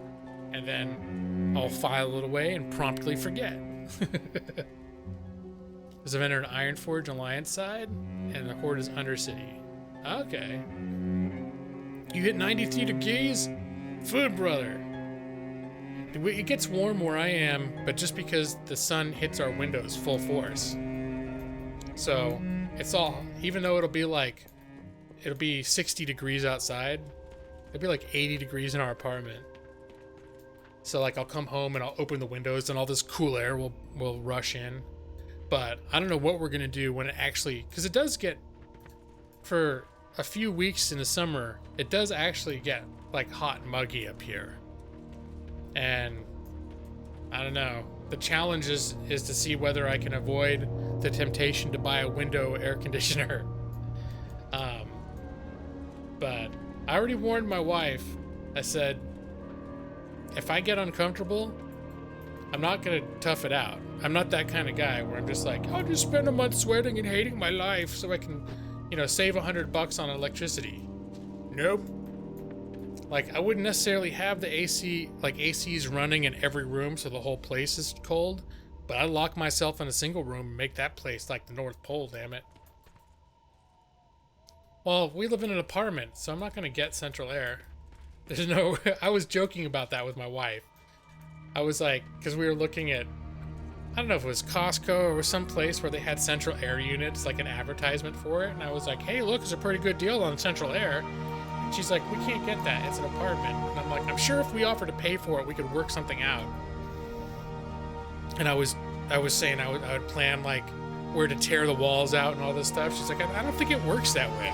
and then I'll file it away and promptly forget. There's a vendor in Ironforge Alliance side, and the Horde is Undercity. Okay. You hit 93 degrees? Food brother. It gets warm where I am, but just because the sun hits our windows full force. So it's all, even though it'll be 60 degrees outside, it'll be like 80 degrees in our apartment. So like I'll come home and I'll open the windows and all this cool air will rush in. But I don't know what we're gonna do when it actually, because it does get, for a few weeks in the summer, it does actually get like hot and muggy up here. And I don't know. The challenge is to see whether I can avoid the temptation to buy a window air conditioner. But I already warned my wife. I said, if I get uncomfortable, I'm not gonna tough it out. I'm not that kind of guy where I'm just like, I'll just spend a month sweating and hating my life so I can, save $100 on electricity. Nope. Like, I wouldn't necessarily have the AC, like ACs running in every room so the whole place is cold, but I lock myself in a single room and make that place like the North Pole, damn it. Well, we live in an apartment, so I'm not gonna get central air. There's no, I was joking about that with my wife. I was like, because we were looking at, I don't know if it was Costco or some place where they had central air units, like an advertisement for it. And I was like, hey, look, it's a pretty good deal on central air. And she's like, we can't get that. It's an apartment. And I'm like, I'm sure if we offered to pay for it, we could work something out. And I was saying I would plan like where to tear the walls out and all this stuff. She's like, I don't think it works that way.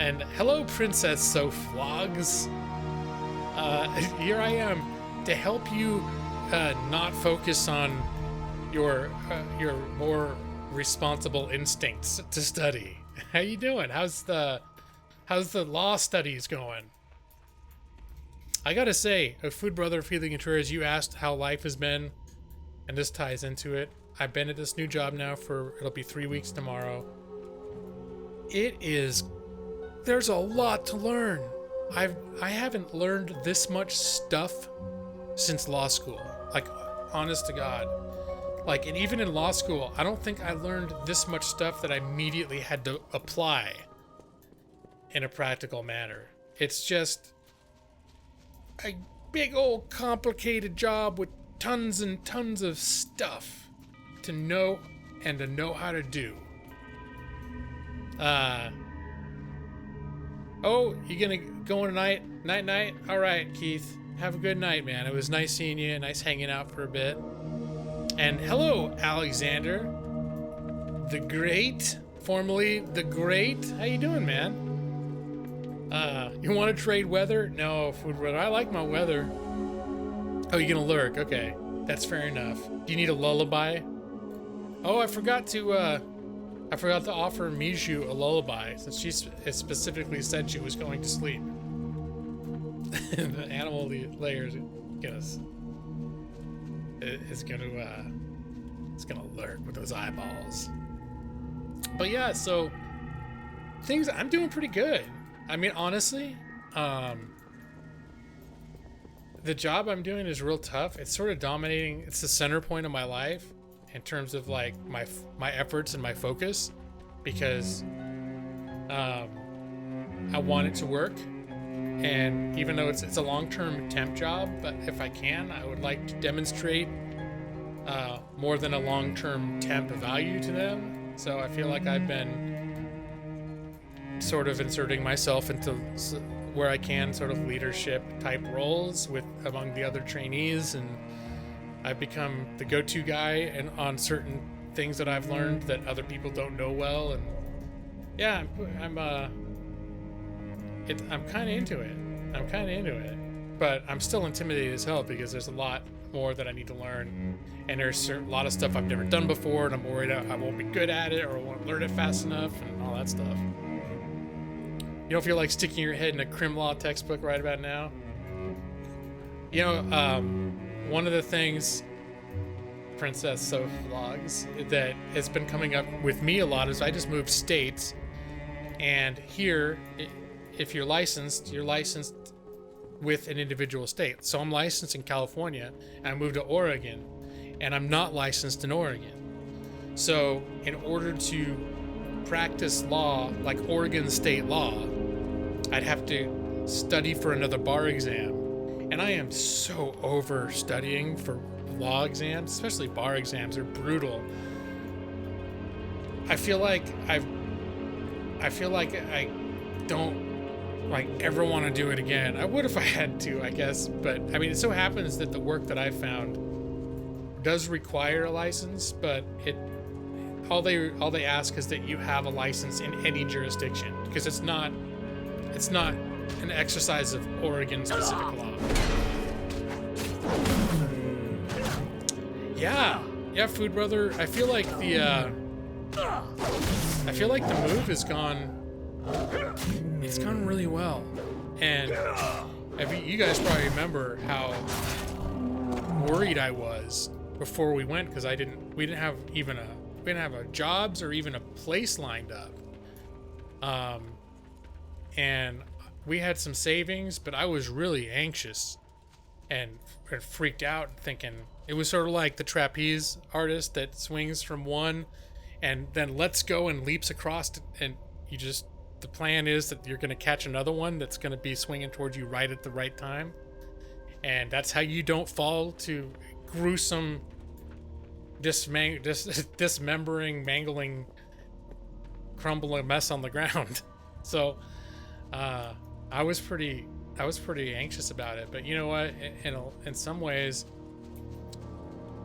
And hello, Princess Soflogs. Here I am to help you not focus on your more responsible instincts to study. How you doing? How's the law studies going? I gotta say, Food Brother Feeling Interiors, you asked how life has been, and this ties into it. I've been at this new job now it'll be 3 weeks tomorrow. There's a lot to learn. I haven't learned this much stuff since law school. Like, honest to God. Like, and even in law school, I don't think I learned this much stuff that I immediately had to apply in a practical manner. It's just a big old complicated job with tons and tons of stuff to know and to know how to do. Oh, you gonna go tonight? Night? All right, Keith. Have a good night, man. It was nice seeing you. Nice hanging out for a bit. And hello, Alexander. The Great. Formerly The Great. How you doing, man? You want to trade weather? No, food weather. I like my weather. Oh, you're gonna lurk. Okay. That's fair enough. Do you need a lullaby? Oh, I forgot to offer Miju a lullaby since she specifically said she was going to sleep. The animal layers, it's gonna lurk with those eyeballs. But yeah, so I'm doing pretty good. I mean, honestly, the job I'm doing is real tough. It's sort of dominating. It's the center point of my life in terms of like my efforts and my focus, because I want it to work. And even though it's a long-term temp job, but if I can, I would like to demonstrate more than a long-term temp value to them. So I feel like I've been sort of inserting myself into where I can, sort of leadership type roles among the other trainees, and I've become the go-to guy and on certain things that I've learned that other people don't know well. And yeah, I'm kind of into it. But I'm still intimidated as hell because there's a lot more that I need to learn, and there's a lot of stuff I've never done before, and I'm worried I won't be good at it or I won't learn it fast enough and all that stuff. You don't feel like sticking your head in a crim law textbook right about now? You know, one of the things, Princess Soph Vlogs, that has been coming up with me a lot is I just moved states, and here, if you're licensed with an individual state. So I'm licensed in California, and I moved to Oregon, and I'm not licensed in Oregon. So in order to practice law like Oregon state law, I'd have to study for another bar exam. And I am so over studying for law exams, especially bar exams. They're brutal. I feel like I don't ever want to do it again. I would if I had to, I guess, but I mean, it so happens that the work that I found does require a license, but all they ask is that you have a license in any jurisdiction, because it's not an exercise of Oregon specific law. Yeah, Food Brother. I feel like the move has gone. It's gone really well, and you guys probably remember how worried I was before we went, because we didn't have jobs or even a place lined up, and we had some savings, but I was really anxious and freaked out, thinking it was sort of like the trapeze artist that swings from one and then lets go and leaps across, and the plan is that you're going to catch another one that's going to be swinging towards you right at the right time. And that's how you don't fall to gruesome, dismembering, mangling, crumbling mess on the ground. So I was pretty anxious about it. But you know what? In some ways,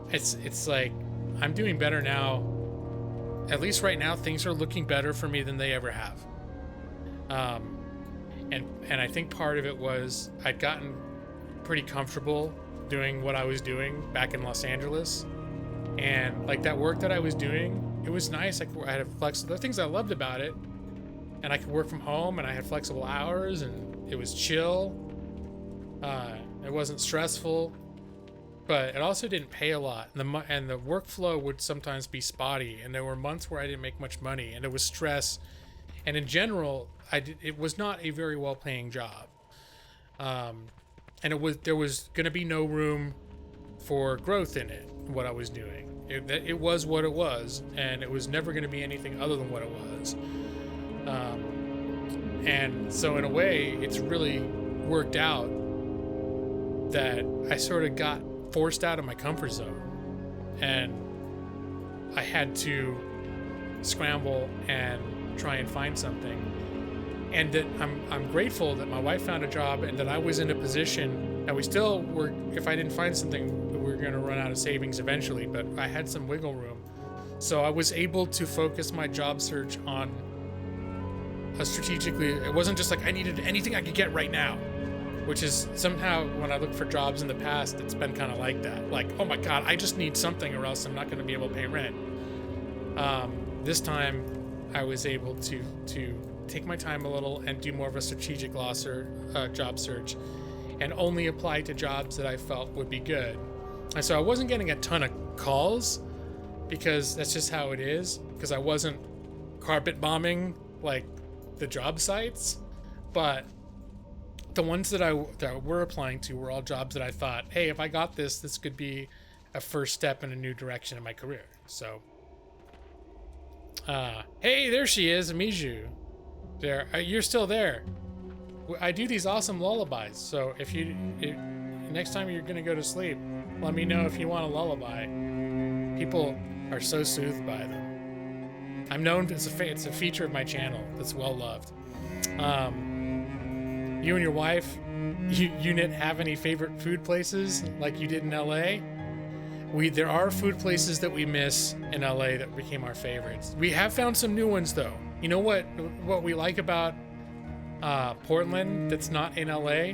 it's like I'm doing better now. At least right now, things are looking better for me than they ever have. And I think part of it was I'd gotten pretty comfortable doing what I was doing back in Los Angeles, and like that work that I was doing, it was nice. I had there were things I loved about it, and I could work from home, and I had flexible hours, and it was chill. It wasn't stressful, but it also didn't pay a lot, and the workflow would sometimes be spotty, and there were months where I didn't make much money, and there was stress, and in general, it was not a very well-paying job, and there was going to be no room for growth in it. What I was doing, it was what it was, and it was never going to be anything other than what it was. And so in a way, it's really worked out that I sort of got forced out of my comfort zone, and I had to scramble and try and find something. And that I'm grateful that my wife found a job and that I was in a position, and we still were, if I didn't find something, we were going to run out of savings eventually, but I had some wiggle room. So I was able to focus my job search on a strategically, it wasn't just like I needed anything I could get right now, which is somehow when I look for jobs in the past, it's been kind of like that. Like, oh my God, I just need something or else I'm not going to be able to pay rent. This time I was able to take my time a little and do more of a strategic job search and only apply to jobs that I felt would be good. And so I wasn't getting a ton of calls because that's just how it is, because I wasn't carpet bombing like the job sites, but the ones that we're applying to were all jobs that I thought, hey, if I got this could be a first step in a new direction in my career. So hey, there she is, Amiju. There, you're still there. I do these awesome lullabies, so if next time you're gonna go to sleep, let me know if you want a lullaby. People are so soothed by them. I'm known, it's a feature of my channel that's well loved. You and your wife, unit, have any favorite food places like you did in LA? There are food places that we miss in LA that became our favorites. We have found some new ones though. You know what we like about Portland that's not in LA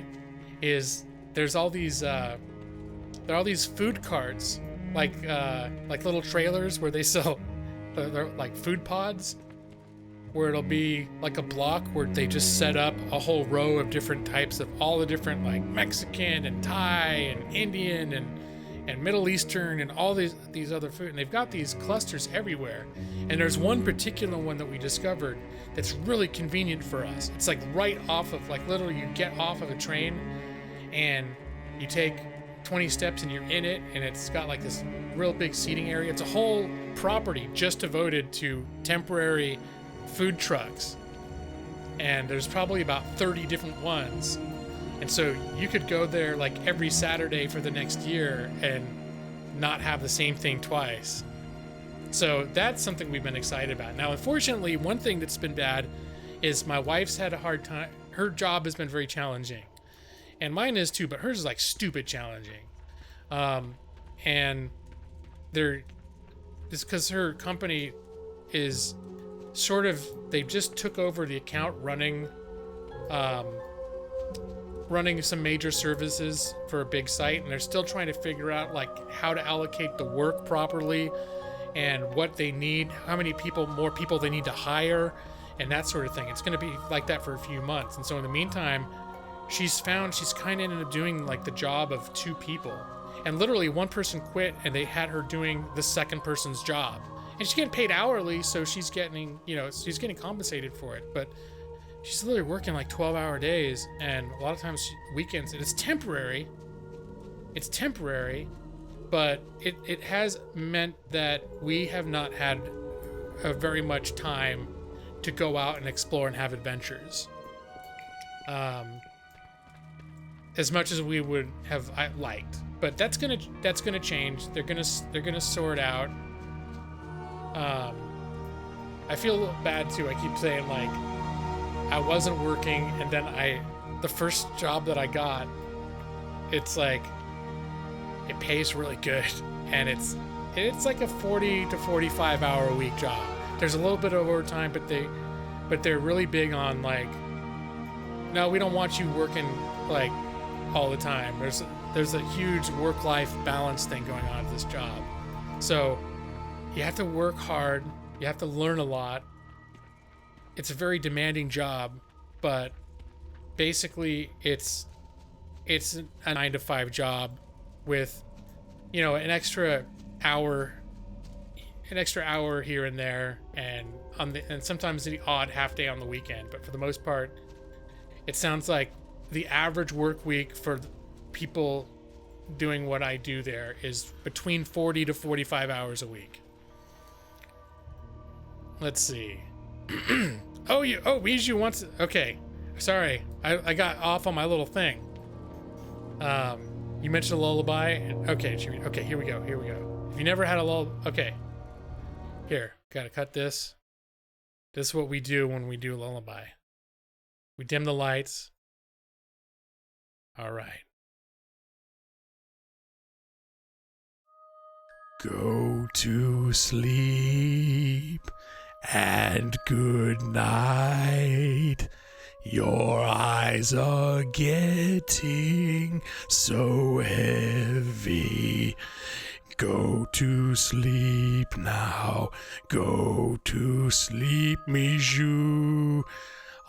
is there's all these there are all these food carts like little trailers where they sell they're like food pods, where it'll be like a block where they just set up a whole row of different types of all the different like Mexican and Thai and Indian and Middle Eastern and all these other food, and they've got these clusters everywhere. And there's one particular one that we discovered that's really convenient for us. It's like right off of, like literally you get off of a train and you take 20 steps and you're in it, and it's got like this real big seating area. It's a whole property just devoted to temporary food trucks, and there's probably about 30 different ones. And so you could go there like every Saturday for the next year and not have the same thing twice. So that's something we've been excited about. Now, unfortunately, one thing that's been bad is my wife's had a hard time. Her job has been very challenging, and mine is too, but hers is like stupid challenging. And it's because her company is sort of, they just took over the account running some major services for a big site, and they're still trying to figure out like how to allocate the work properly and what they need, how many more people they need to hire, and that sort of thing. It's going to be like that for a few months. And so in the meantime, she's kind of ended up doing like the job of two people, and literally one person quit and they had her doing the second person's job, and she's getting paid hourly, so she's getting compensated for it, but she's literally working like 12-hour days, and a lot of times weekends, and it's temporary, but it has meant that we have not had very much time to go out and explore and have adventures. As much as we would have liked, but that's gonna change. They're gonna sort out. I feel a little bad too. I keep saying like I wasn't working, and then the first job that I got, it's like it pays really good, and it's like a 40 to 45 hour a week job. There's a little bit of overtime, but they're really big on like, no, we don't want you working like all the time. There's a huge work-life balance thing going on at this job. So you have to work hard, you have to learn a lot. It's a very demanding job, but basically it's a 9-to-5 job with, an extra hour here and there, and sometimes the odd half day on the weekend. But for the most part, it sounds like the average work week for people doing what I do there is between 40 to 45 hours a week. Let's see. Weiju wants. Okay, sorry, I got off on my little thing. You mentioned a lullaby. Okay, here we go. If you never had a lullaby, okay. Here, gotta cut this. This is what we do when we do lullaby. We dim the lights. All right. Go to sleep and good night. Your eyes are getting so heavy. Go to sleep now. Go to sleep, Mijou.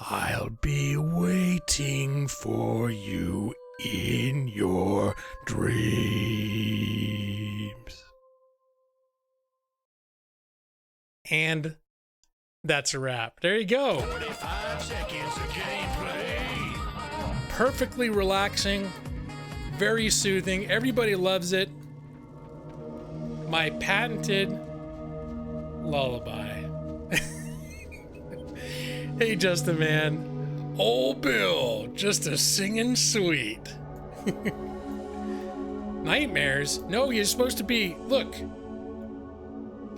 I'll be waiting for you in your dreams. And that's a wrap. There you go. 45 seconds of gameplay. Perfectly relaxing, very soothing. Everybody loves it. My patented lullaby. Hey, Justin, man. Old Bill, just a singing sweet. Nightmares? No, you're supposed to be. Look,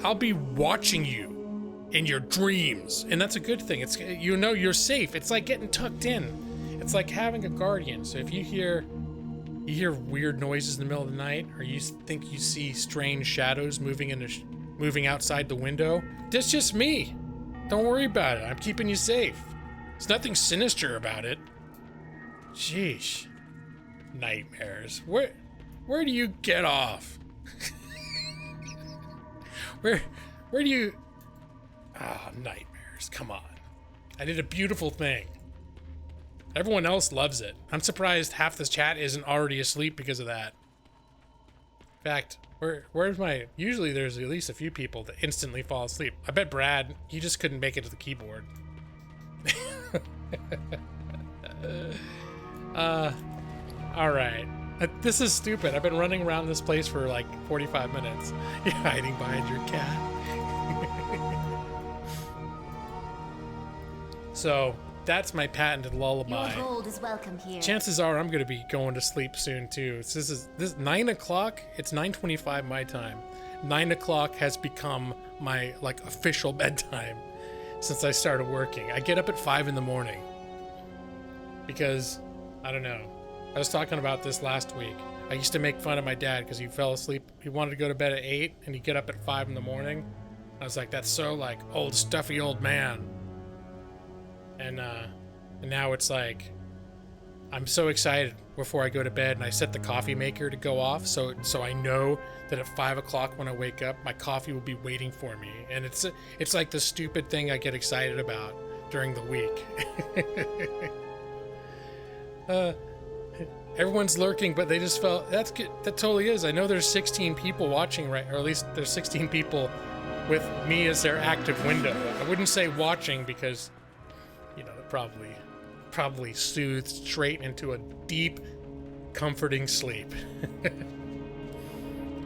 I'll be watching you in your dreams, and that's a good thing. It's, you know, you're safe. It's like getting tucked in. It's like having a guardian. So if you hear weird noises in the middle of the night, or you think you see strange shadows moving outside the window, that's just me. Don't worry about it. I'm keeping you safe. There's nothing sinister about it. Sheesh. Nightmares. Where do you get off? Where do you... Ah, nightmares. Come on. I did a beautiful thing. Everyone else loves it. I'm surprised half this chat isn't already asleep because of that. In fact, where's my... Usually there's at least a few people that instantly fall asleep. I bet Brad, he just couldn't make it to the keyboard. Alright. This is stupid. I've been running around this place for like 45 minutes. You're hiding behind your cat. So, that's my patented lullaby. Your gold is welcome here. Chances are I'm going to be going to sleep soon too. This is 9 o'clock. It's 9:25 my time. 9 o'clock has become my like official bedtime since I started working. I get up at 5 in the morning because I don't know. I was talking about this last week. I used to make fun of my dad because he fell asleep. He wanted to go to bed at 8 and he'd get up at 5 in the morning. I was like, that's so like old stuffy old man. And now it's like, I'm so excited before I go to bed, and I set the coffee maker to go off, so I know that at 5 o'clock when I wake up, my coffee will be waiting for me. And it's like the stupid thing I get excited about during the week. Everyone's lurking, but they just felt that's good. That totally is. I know there's 16 people watching, right? Or at least there's 16 people with me as their active window. I wouldn't say watching because, you know, probably soothed straight into a deep, comforting sleep.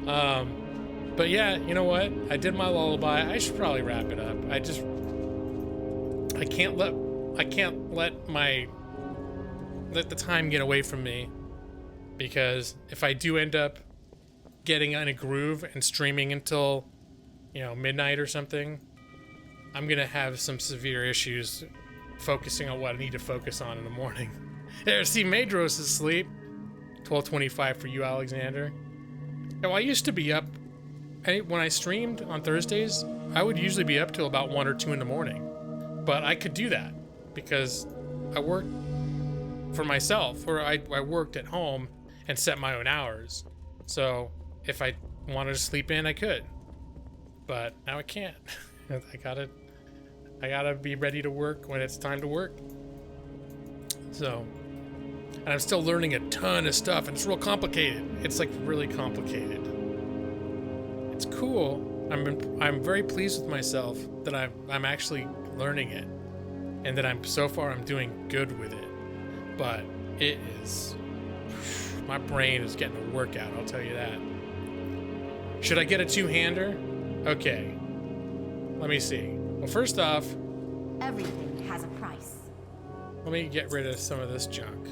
But yeah, you know what? I did my lullaby. I should probably wrap it up. I can't let the time get away from me, because if I do end up getting in a groove and streaming until, you know, midnight or something, I'm gonna have some severe issues focusing on what I need to focus on in the morning. There, see, Madros is asleep. 12:25 for you, Alexander. Oh, I used to be up when I streamed on Thursdays. I would usually be up till about 1 or 2 in the morning, but I could do that because I worked for myself, or I worked at home and set my own hours. So if I wanted to sleep in, I could, but now I can't. I gotta be ready to work when it's time to work. So, and I'm still learning a ton of stuff, and it's real complicated. It's like really complicated. It's cool. I'm very pleased with myself that I'm actually learning it, and that I'm doing good with it. But it is, my brain is getting a workout, I'll tell you that. Should I get a two-hander? Okay. Let me see. Well, first off, Everything has a price. let me get rid of some of this junk.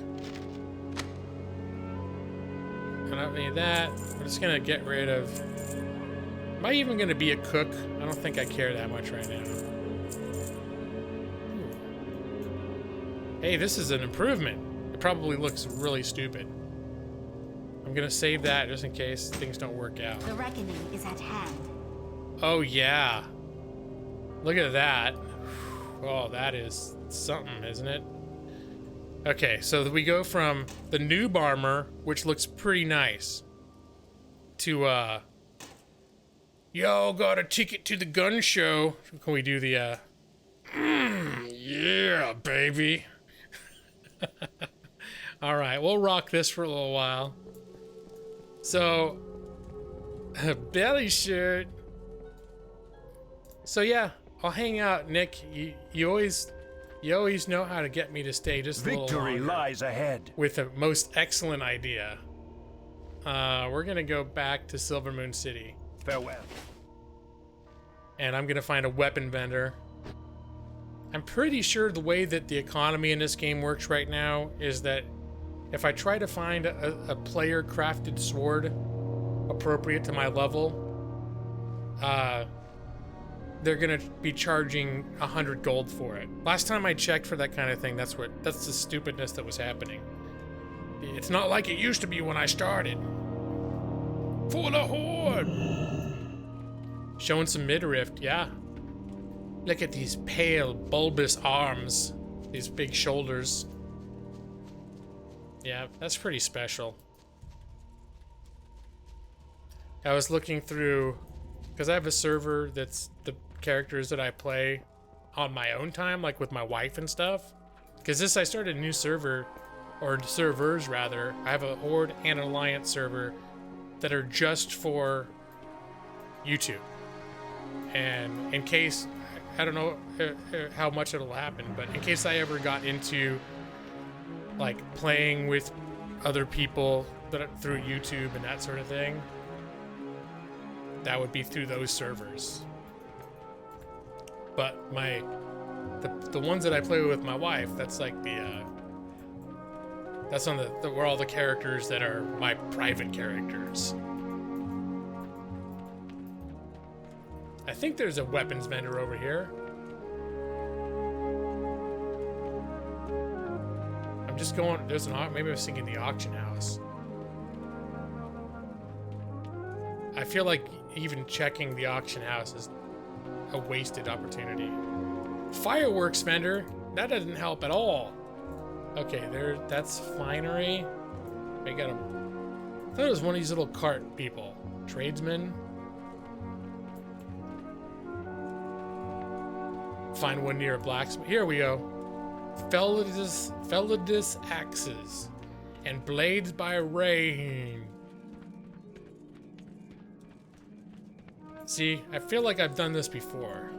I don't need that. I'm just gonna get rid of... Am I even gonna be a cook? I don't think I care that much right now. Hey, this is an improvement. It probably looks really stupid. I'm gonna save that just in case things don't work out. The reckoning is at hand. Oh yeah. Look at that. Oh, that is something, isn't it? Okay, so we go from the noob armor, which looks pretty nice, to yo, got a ticket to the gun show. Can we do the yeah, baby. All right, we'll rock this for a little while. So, belly shirt. So yeah, I'll hang out, Nick. You always know how to get me to stay just a little longer. Victory lies ahead. With a most excellent idea. We're gonna go back to Silver Moon City. Farewell. And I'm gonna find a weapon vendor. I'm pretty sure the way that the economy in this game works right now is that if I try to find a player crafted sword appropriate to my level, they're gonna be charging 100 gold for it. Last time I checked for that kind of thing, that's the stupidness that was happening. It's not like it used to be when I started. For the horde! Showing some midriff, yeah. Look at these pale, bulbous arms. These big shoulders. Yeah, that's pretty special. I was looking through, because I have a server that's the characters that I play on my own time, like with my wife and stuff. Because I started a new server, or servers rather. I have a Horde and an Alliance server that are just for YouTube. And in case, I don't know how much it'll happen, but in case I ever got into like playing with other people through YouTube and that sort of thing, that would be through those servers. But the ones that I play with my wife, that's like that's on the where all the characters that are my private characters. I think there's a weapons vendor over here. I'm just going, there's maybe I was thinking the auction house. I feel like even checking the auction house is a wasted opportunity. Fireworks vendor, that doesn't help at all. Okay, that's finery. I thought it was one of these little cart people. Tradesman. Find one near a blacksmith. Here we go. Felidus axes and blades by rain. See, I feel like I've done this before.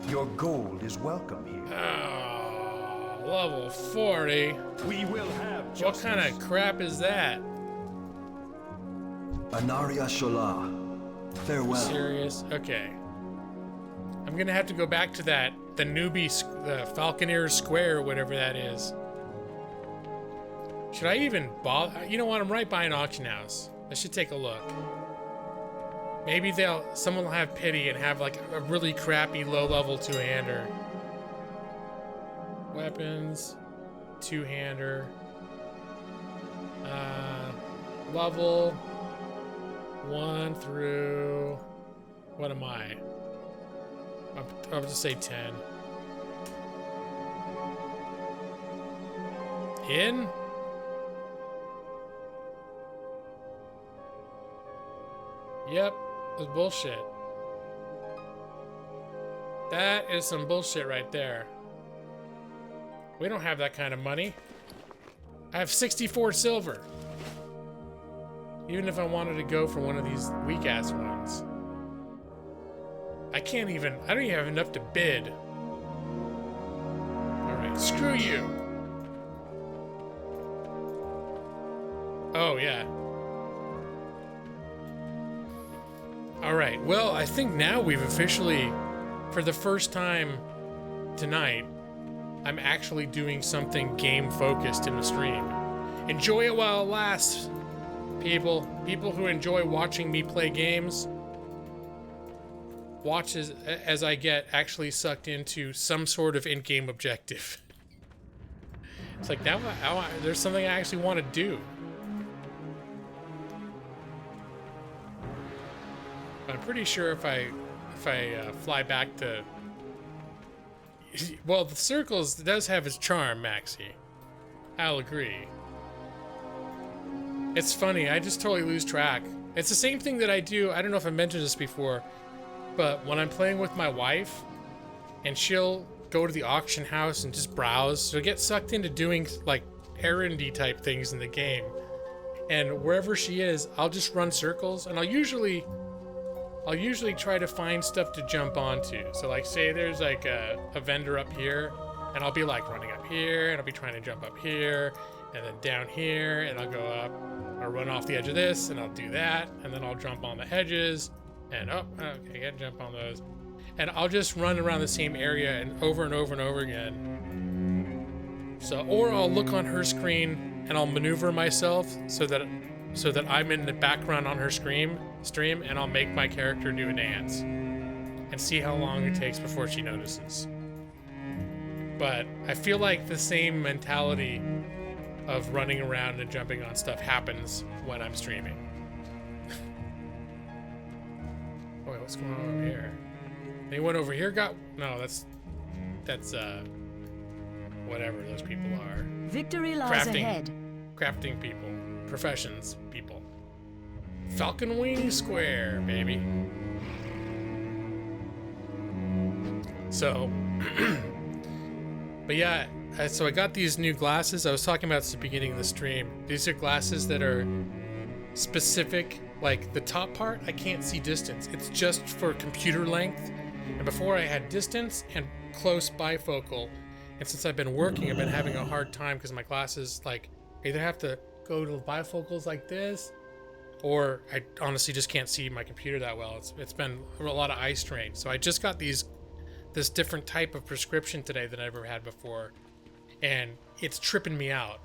Your gold is welcome here. Oh, level 40. We will have justice. What kind of crap is that? Anaria Shola. Farewell. Serious? Okay. I'm gonna have to go back to the the Falconeer Square, whatever that is. Should I even bother? You know what? I'm right by an auction house. I should take a look. Maybe someone will have pity and have like a really crappy low-level two-hander. Weapons, two-hander. Level 1 through, what am I? I'll just say 10. In? Yep, it's bullshit. That is some bullshit right there. We don't have that kind of money. I have 64 silver. Even if I wanted to go for one of these weak-ass ones. I don't even have enough to bid. Alright, screw you. Oh, yeah. Alright, well, I think now we've officially, for the first time tonight, I'm actually doing something game-focused in the stream. Enjoy it while it lasts, people. People who enjoy watching me play games. watch as I get actually sucked into some sort of in-game objective. It's like now there's something I actually want to do. I'm pretty sure if I fly back to, well, the circles does have its charm, Maxie. I'll agree. It's funny, I just totally lose track. It's the same thing that I do. I don't know if I mentioned this before, but when I'm playing with my wife, and she'll go to the auction house and just browse, she'll get sucked into doing like errandy type things in the game. And wherever she is, I'll just run circles, and I'll usually try to find stuff to jump onto. So like say there's like a vendor up here, and I'll be like running up here, and I'll be trying to jump up here, and then down here, and I'll go up, I'll run off the edge of this, and I'll do that, and then I'll jump on the hedges, and oh, okay, I gotta jump on those. And I'll just run around the same area and over and over and over again. So, or I'll look on her screen and I'll maneuver myself so that I'm in the background on her stream, and I'll make my character do a dance and see how long it takes before she notices. But I feel like the same mentality of running around and jumping on stuff happens when I'm streaming. Oh wait, what's going on over here? Anyone over here got... No, that's whatever those people are. Victory lies ahead. Crafting people. Professions people. Falcon Wing Square, baby. So... but yeah, so I got these new glasses. I was talking about this at the beginning of the stream. These are glasses that are specific. Like the top part, I can't see distance. It's just for computer length. And before I had distance and close bifocal. And since I've been working, I've been having a hard time because my glasses, like, either have to go to bifocals like this, or I honestly just can't see my computer that well. It's been a lot of eye strain. So I just got this different type of prescription today that I never had before. And it's tripping me out.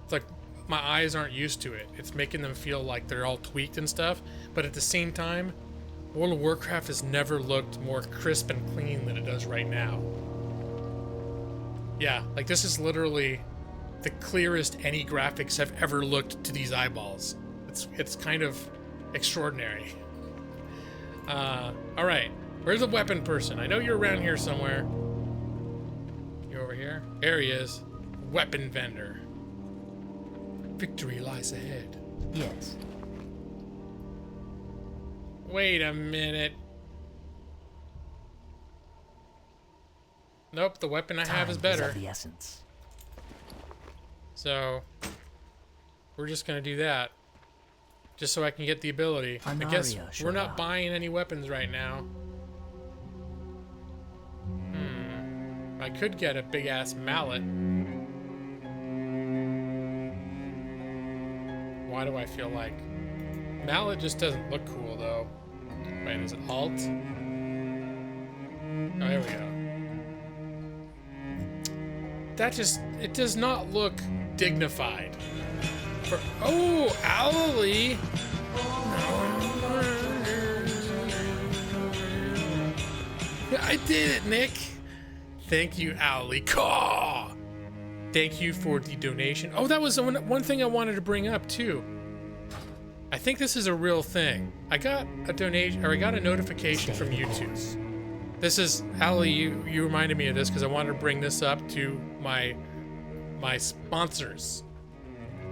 It's like my eyes aren't used to it. It's making them feel like they're all tweaked and stuff. But at the same time, World of Warcraft has never looked more crisp and clean than it does right now. Yeah, like this is literally the clearest any graphics have ever looked to these eyeballs. It's kind of extraordinary. All right, where's the weapon person? I know you're around here somewhere. You over here? There he is. Weapon vendor. Victory lies ahead. Yes. Wait a minute. Nope, the weapon I have is better. Of the essence. So we're just gonna do that, just so I can get the ability. I guess we're not buying any weapons right now. I could get a big ass mallet. Why do I feel like mallet just doesn't look cool though? Wait, is it Alt? Oh, there we go. It does not look dignified. Oh, Owly! I did it, Nick! Thank you, Owly. Caw! Thank you for the donation. Oh, that was one thing I wanted to bring up, too. I think this is a real thing. I got a donation, or I got a notification from YouTube. This is, Allie, you reminded me of this because I wanted to bring this up to my sponsors.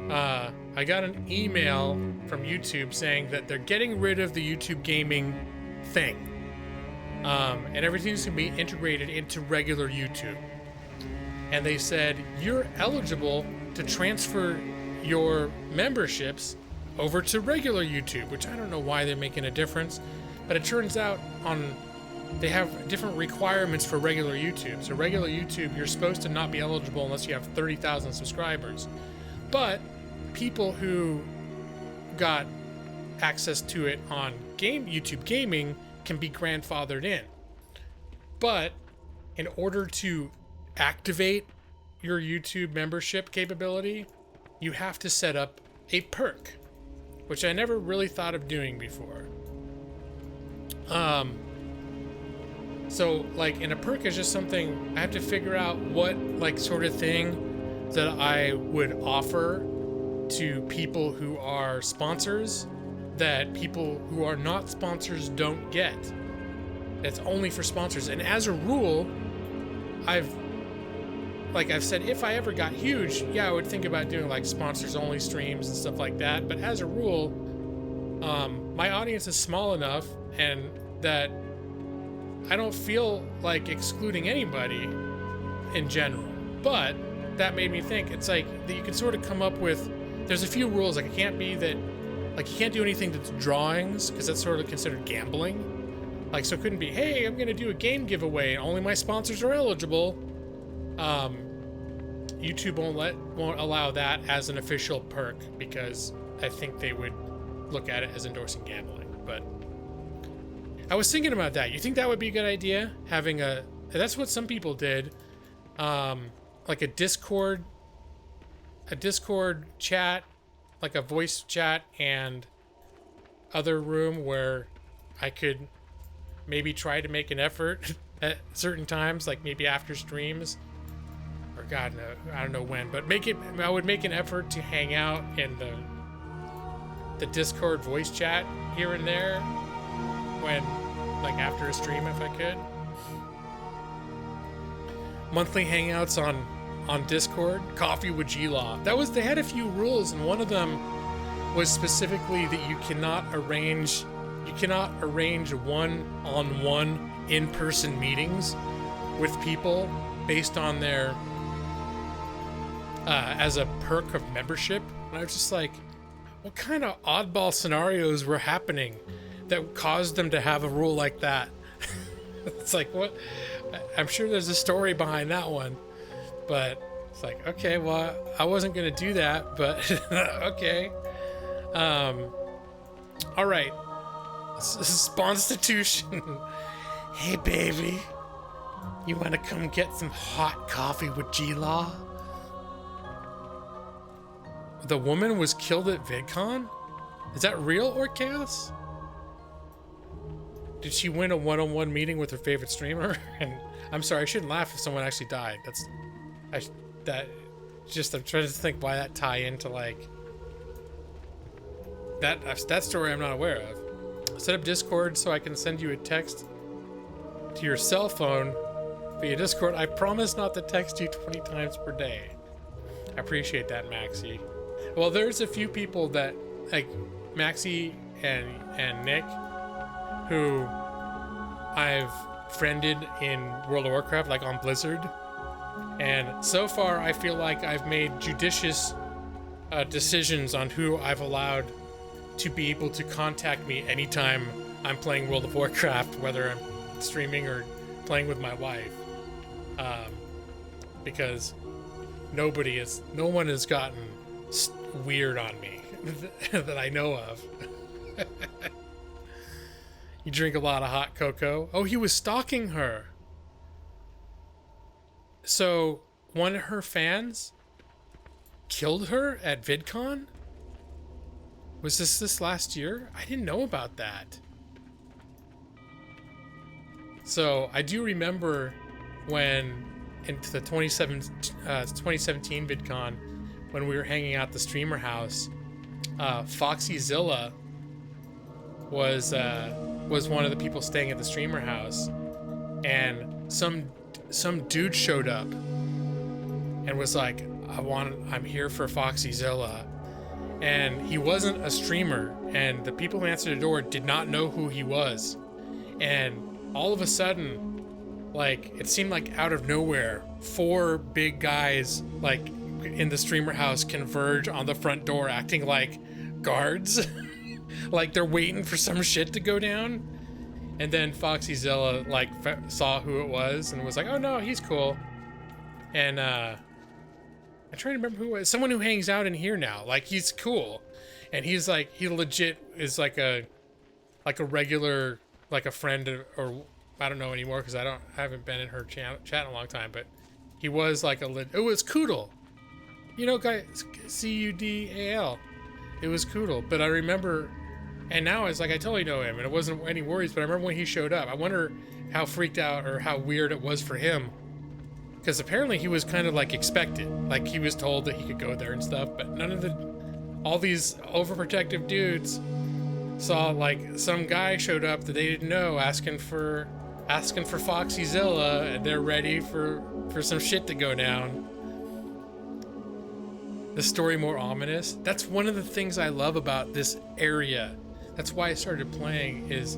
I got an email from YouTube saying that they're getting rid of the YouTube gaming thing. And everything's gonna be integrated into regular YouTube. And they said, you're eligible to transfer your memberships over to regular YouTube, which I don't know why they're making a difference, but it turns out they have different requirements for regular YouTube. So regular YouTube, you're supposed to not be eligible unless you have 30,000 subscribers. But people who got access to it on YouTube Gaming can be grandfathered in. But in order to activate your YouTube membership capability, you have to set up a perk, which I never really thought of doing before. So like, and a perk is just something I have to figure out what like sort of thing that I would offer to people who are sponsors that people who are not sponsors don't get. It's only for sponsors. And as a rule, I've said, if I ever got huge, yeah, I would think about doing like sponsors only streams and stuff like that. But as a rule, my audience is small enough and that I don't feel like excluding anybody in general. But that made me think, it's like that you can sort of come up with, there's a few rules, like it can't be that, like you can't do anything that's drawings, because that's sort of considered gambling. Like, so it couldn't be, hey, I'm gonna do a game giveaway and only my sponsors are eligible. YouTube won't allow that as an official perk, because I think they would look at it as endorsing gambling. But I was thinking about that. You think that would be a good idea? Having that's what some people did. Like a Discord chat, like a voice chat and other room where I could maybe try to make an effort at certain times, like maybe after streams, or God, no, I don't know when, but I would make an effort to hang out in the Discord voice chat here and there when, like after a stream if I could. Monthly hangouts on Discord, Coffee with G-Law. They had a few rules, and one of them was specifically that you cannot arrange one-on-one in-person meetings with people based on their as a perk of membership. And I was just like, what kind of oddball scenarios were happening that caused them to have a rule like that? It's like, what? I'm sure there's a story behind that one, but it's like, okay, well, I wasn't gonna do that, but okay. All right. Sponstitution. Hey, baby, you want to come get some hot coffee with G-Law? The woman was killed at VidCon? Is that real or chaos? Did she win a one-on-one meeting with her favorite streamer? And I'm sorry, I shouldn't laugh if someone actually died. I'm trying to think why that tie into like that story I'm not aware of. Set up Discord so I can send you a text to your cell phone via Discord. I promise not to text you 20 times per day. I appreciate that, Maxie. Well, there's a few people that, like Maxie and Nick, who I've friended in World of Warcraft, like on Blizzard. And so far, I feel like I've made judicious decisions on who I've allowed to be able to contact me anytime I'm playing World of Warcraft, whether I'm streaming or playing with my wife. Because no one has gotten weird on me that I know of. You drink a lot of hot cocoa. Oh, he was stalking her. So one of her fans killed her at VidCon? Was this last year? I didn't know about that. So I do remember when into the 2017 VidCon, when we were hanging out the streamer house, FoxyZilla was one of the people staying at the streamer house, and some dude showed up and was like, I'm here for FoxyZilla. And he wasn't a streamer, and the people who answered the door did not know who he was. And all of a sudden, like, it seemed like out of nowhere, 4 big guys, like, in the streamer house converge on the front door acting like guards. Like they're waiting for some shit to go down. And then FoxyZilla, like, saw who it was and was like, oh no, he's cool. And, I'm trying to remember who it was. Someone who hangs out in here now. Like, he's cool. And he's like, he legit is like a regular, like a friend, or I don't know anymore because I haven't been in her chat in a long time, but he was like it was Coodle. You know, guy, Cudal. It was Coodle. But I remember, and now it's like I totally know him, and it wasn't any worries, but I remember when he showed up. I wonder how freaked out or how weird it was for him. Because apparently he was kind of like expected. Like he was told that he could go there and stuff, but all these overprotective dudes saw like some guy showed up that they didn't know asking for Foxyzilla, and they're ready for some shit to go down. The story more ominous. That's one of the things I love about this area. That's why I started playing, is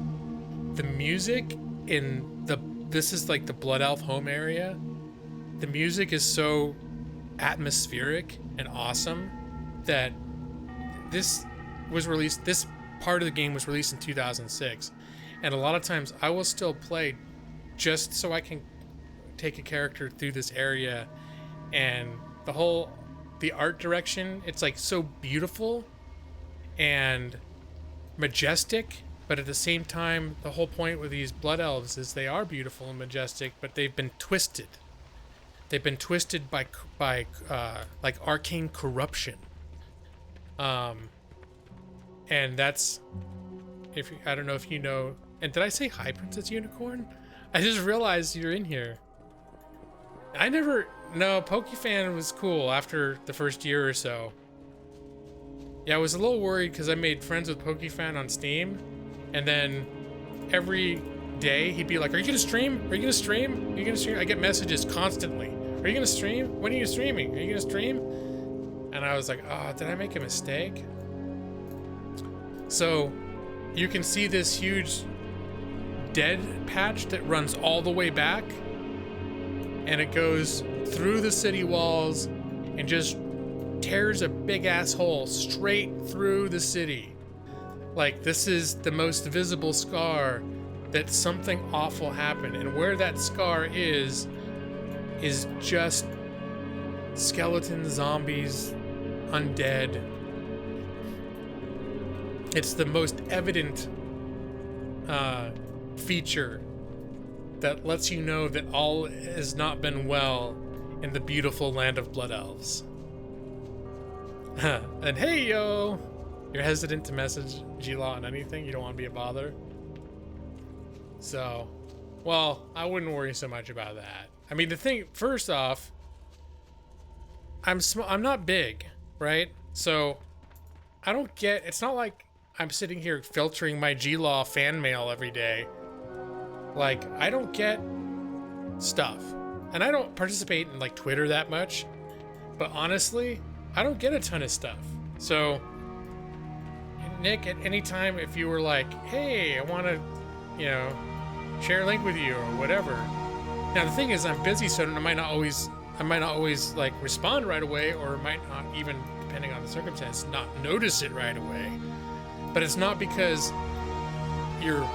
the music in this is like the Blood Elf home area. The music is so atmospheric and awesome that this part of the game was released in 2006. And a lot of times I will still play just so I can take a character through this area, and the art direction, it's like so beautiful and majestic, but at the same time, the whole point with these blood elves is they are beautiful and majestic, but they've been twisted. They've been twisted by like arcane corruption. And that's, I don't know if you know. And did I say hi, Princess Unicorn? I just realized you're in here. No, Pokefan was cool after the first year or so. Yeah, I was a little worried because I made friends with Pokefan on Steam, and then every day he'd be like, "Are you gonna stream? Are you gonna stream? Are you gonna stream?" I get messages constantly. "Are you gonna stream? When are you streaming? Are you gonna stream?" And I was like, "Oh, did I make a mistake?" So you can see this huge dead patch that runs all the way back, and it goes through the city walls and just tears a big ass hole straight through the city. Like, this is the most visible scar that something awful happened, and where that scar is just skeletons, zombies, undead. It's the most evident feature that lets you know that all has not been well in the beautiful land of Blood Elves. And hey, yo! You're hesitant to message G-Law on anything? You don't want to be a bother? So, well, I wouldn't worry so much about that. I mean, the thing, first off, I'm not big, right? So, I don't get, it's not like I'm sitting here filtering my G-Law fan mail every day. Like, I don't get stuff. And I don't participate in, like, Twitter that much. But honestly, I don't get a ton of stuff. So, Nick, at any time, if you were like, "Hey, I want to, share a link with you," or whatever. Now, the thing is, I'm busy, so I might not always like respond right away, or might not even, depending on the circumstance, not notice it right away. But it's not because you're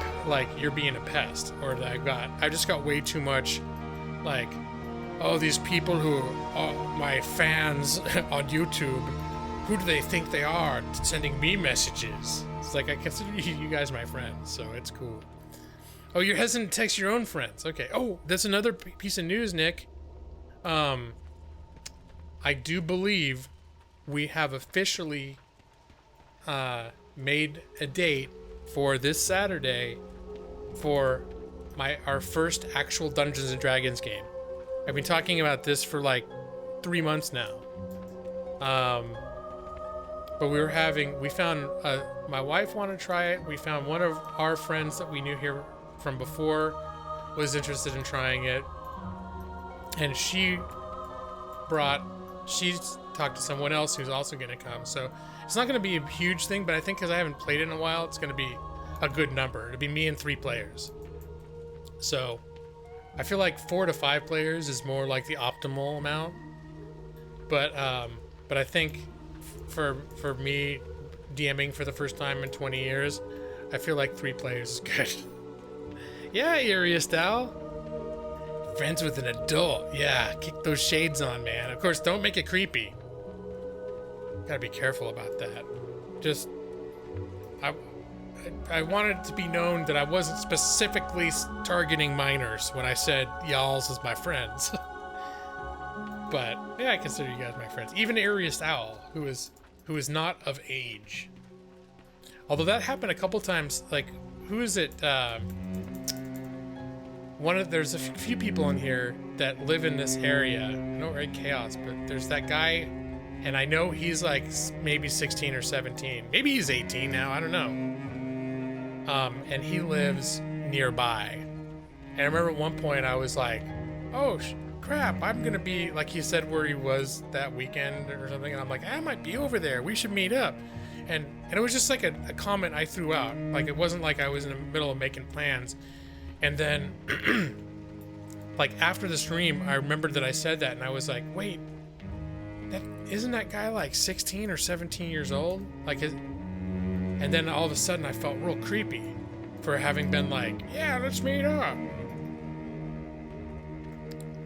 being a pest, or that I just got way too much, like, oh, these people who are my fans on YouTube, who do they think they are sending me messages? It's like, I consider you guys my friends, so it's cool. Oh, you're hesitant to text your own friends. Okay. Oh, that's another piece of news, Nick. I do believe we have officially made a date for this Saturday for our first actual Dungeons and Dragons game. I've been talking about this for like 3 months now. But we found, my wife wanted to try it. We found one of our friends that we knew here from before was interested in trying it. And she talked to someone else who's also going to come. So it's not going to be a huge thing, but I think because I haven't played it in a while, it's going to be a good number. It'll be me and 3 players. So I feel like 4 to 5 players is more like the optimal amount. But I think for me DMing for the first time in 20 years, I feel like 3 players is good. Yeah, Arius Dow. Friends with an adult. Yeah, kick those shades on, man. Of course, don't make it creepy. Gotta be careful about that. Just, I wanted to be known that I wasn't specifically targeting minors when I said y'all's as my friends. But yeah, I consider you guys my friends. Even Arius Owl, who is not of age. Although that happened a couple times. Like, who is it? there's a few people in here that live in this area. I know Red Chaos, but there's that guy, and I know he's like maybe 16 or 17. Maybe he's 18 now, I don't know. And he lives nearby. And I remember at one point I was like, oh crap, I'm gonna be, like he said where he was that weekend or something, and I'm like, I might be over there, we should meet up. And it was just like a comment I threw out. Like, it wasn't like I was in the middle of making plans. And then, like, after the stream, I remembered that I said that, and I was like, wait, isn't that guy like 16 or 17 years old? Like, and then all of a sudden I felt real creepy for having been like, yeah, let's meet up.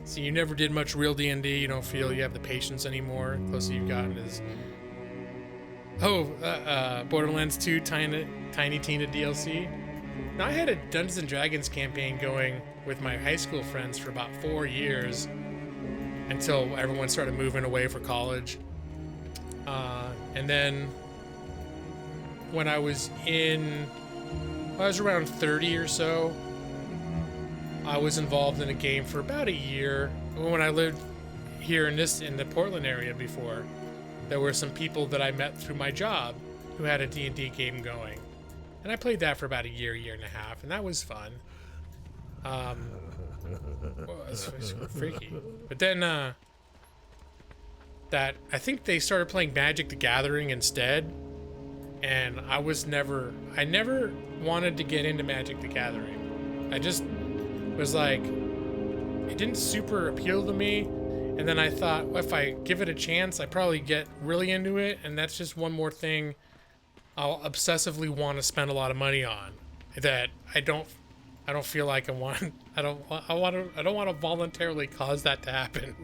So you never did much real D&D, you don't feel you have the patience anymore. The closer you've gotten is... Borderlands 2 Tiny Tina DLC. Now, I had a Dungeons and Dragons campaign going with my high school friends for about 4 years until everyone started moving away for college. And then when I was around 30 or so, I was involved in a game for about a year. When I lived here in the Portland area before, there were some people that I met through my job who had a D&D game going. And I played that for about a year and a half, and that was fun. Well, it's freaky. But then, I think they started playing Magic the Gathering instead. And I never wanted to get into Magic the Gathering. I just was like, it didn't super appeal to me. And then I thought, well, if I give it a chance, I probably get really into it, and that's just one more thing I'll obsessively want to spend a lot of money on that I don't feel like I want. I don't want to voluntarily cause that to happen.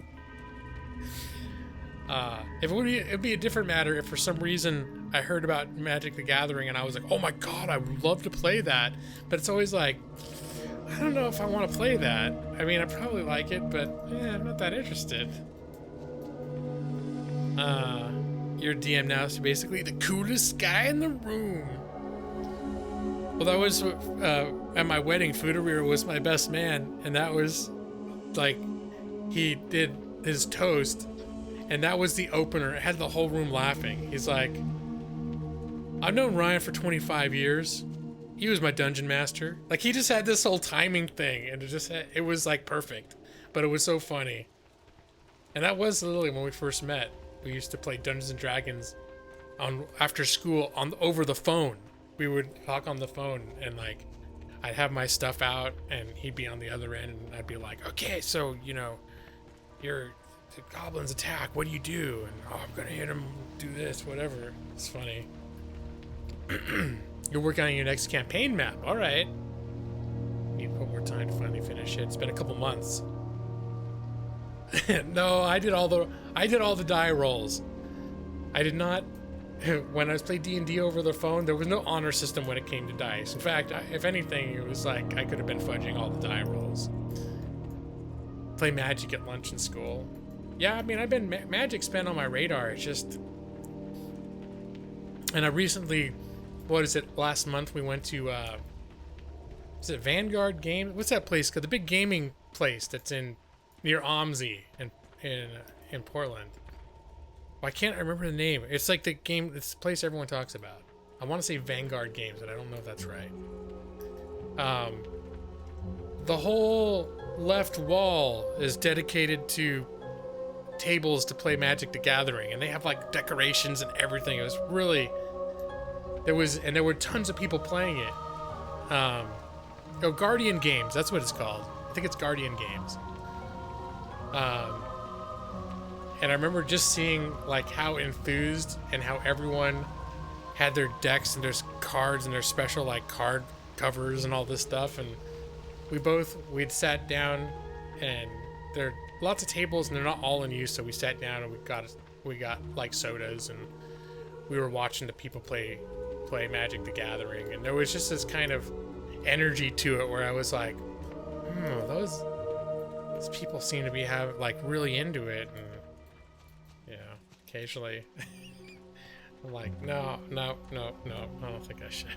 It'd be a different matter if for some reason I heard about Magic the Gathering and I was like, oh my god, I would love to play that. But it's always like, I don't know if I want to play that. I mean, I probably like it, but I'm not that interested. Your DM now is basically the coolest guy in the room. Well, that was at my wedding. Fudarira was my best man, and that was like, he did his toast, and that was the opener. It had the whole room laughing. He's like, I've known Ryan for 25 years. He was my dungeon master. Like, he just had this whole timing thing, and it was like perfect, but it was so funny. And that was literally when we first met. We used to play Dungeons and Dragons after school over the phone. We would talk on the phone, and like, I'd have my stuff out, and he'd be on the other end, and I'd be like, okay, so the goblins attack. What do you do? And I'm gonna hit him. Do this, whatever. It's funny. You're working on your next campaign map. All right. Need a little more time to finally finish it. It's been a couple months. No, I did all the die rolls. I did not. When I was playing D&D over the phone, there was no honor system when it came to dice. In fact, if anything, it was like I could have been fudging all the die rolls. Play Magic at lunch in school. Yeah, I mean, Magic's been on my radar. It's just, and I recently. What is it? Last month we went to, is it Vanguard Game? What's that place called? The big gaming place that's near OMSI in Portland. Well, I can't remember the name. It's like it's the place everyone talks about. I want to say Vanguard Games, but I don't know if that's right. The whole left wall is dedicated to tables to play Magic the Gathering, and they have like decorations and everything. It was really... There were tons of people playing it. Guardian Games, that's what it's called. I think it's Guardian Games. And I remember just seeing like how enthused and how everyone had their decks and their cards and their special like card covers and all this stuff. And we'd sat down, and there are lots of tables and they're not all in use. So we sat down and we got like sodas, and we were watching the people play Magic the Gathering, and there was just this kind of energy to it where I was like, those people seem to be really into it. And occasionally I'm like, no, I don't think I should.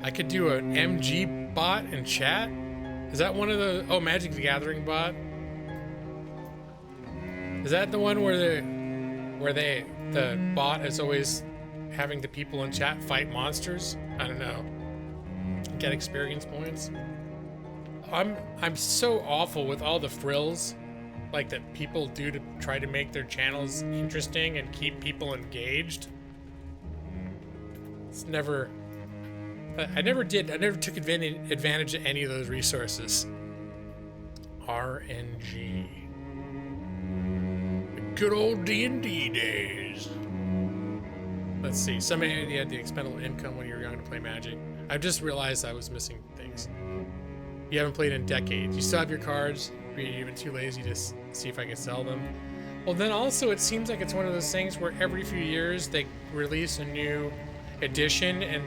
I could do an MG bot in chat. Is that one of the... Oh, Magic the Gathering bot? Is that the one where the bot is always having the people in chat fight monsters? I don't know. Get experience points. I'm so awful with all the frills like that people do to try to make their channels interesting and keep people engaged. It's never... I never took advantage of any of those resources. RNG. The good old D&D days. Let's see. Somebody had the expendable income when you were young to play Magic. I've just realized I was missing things. You haven't played in decades. You still have your cards. Are you even too lazy to see if I can sell them? Well, then also it seems like it's one of those things where every few years they release a new edition, and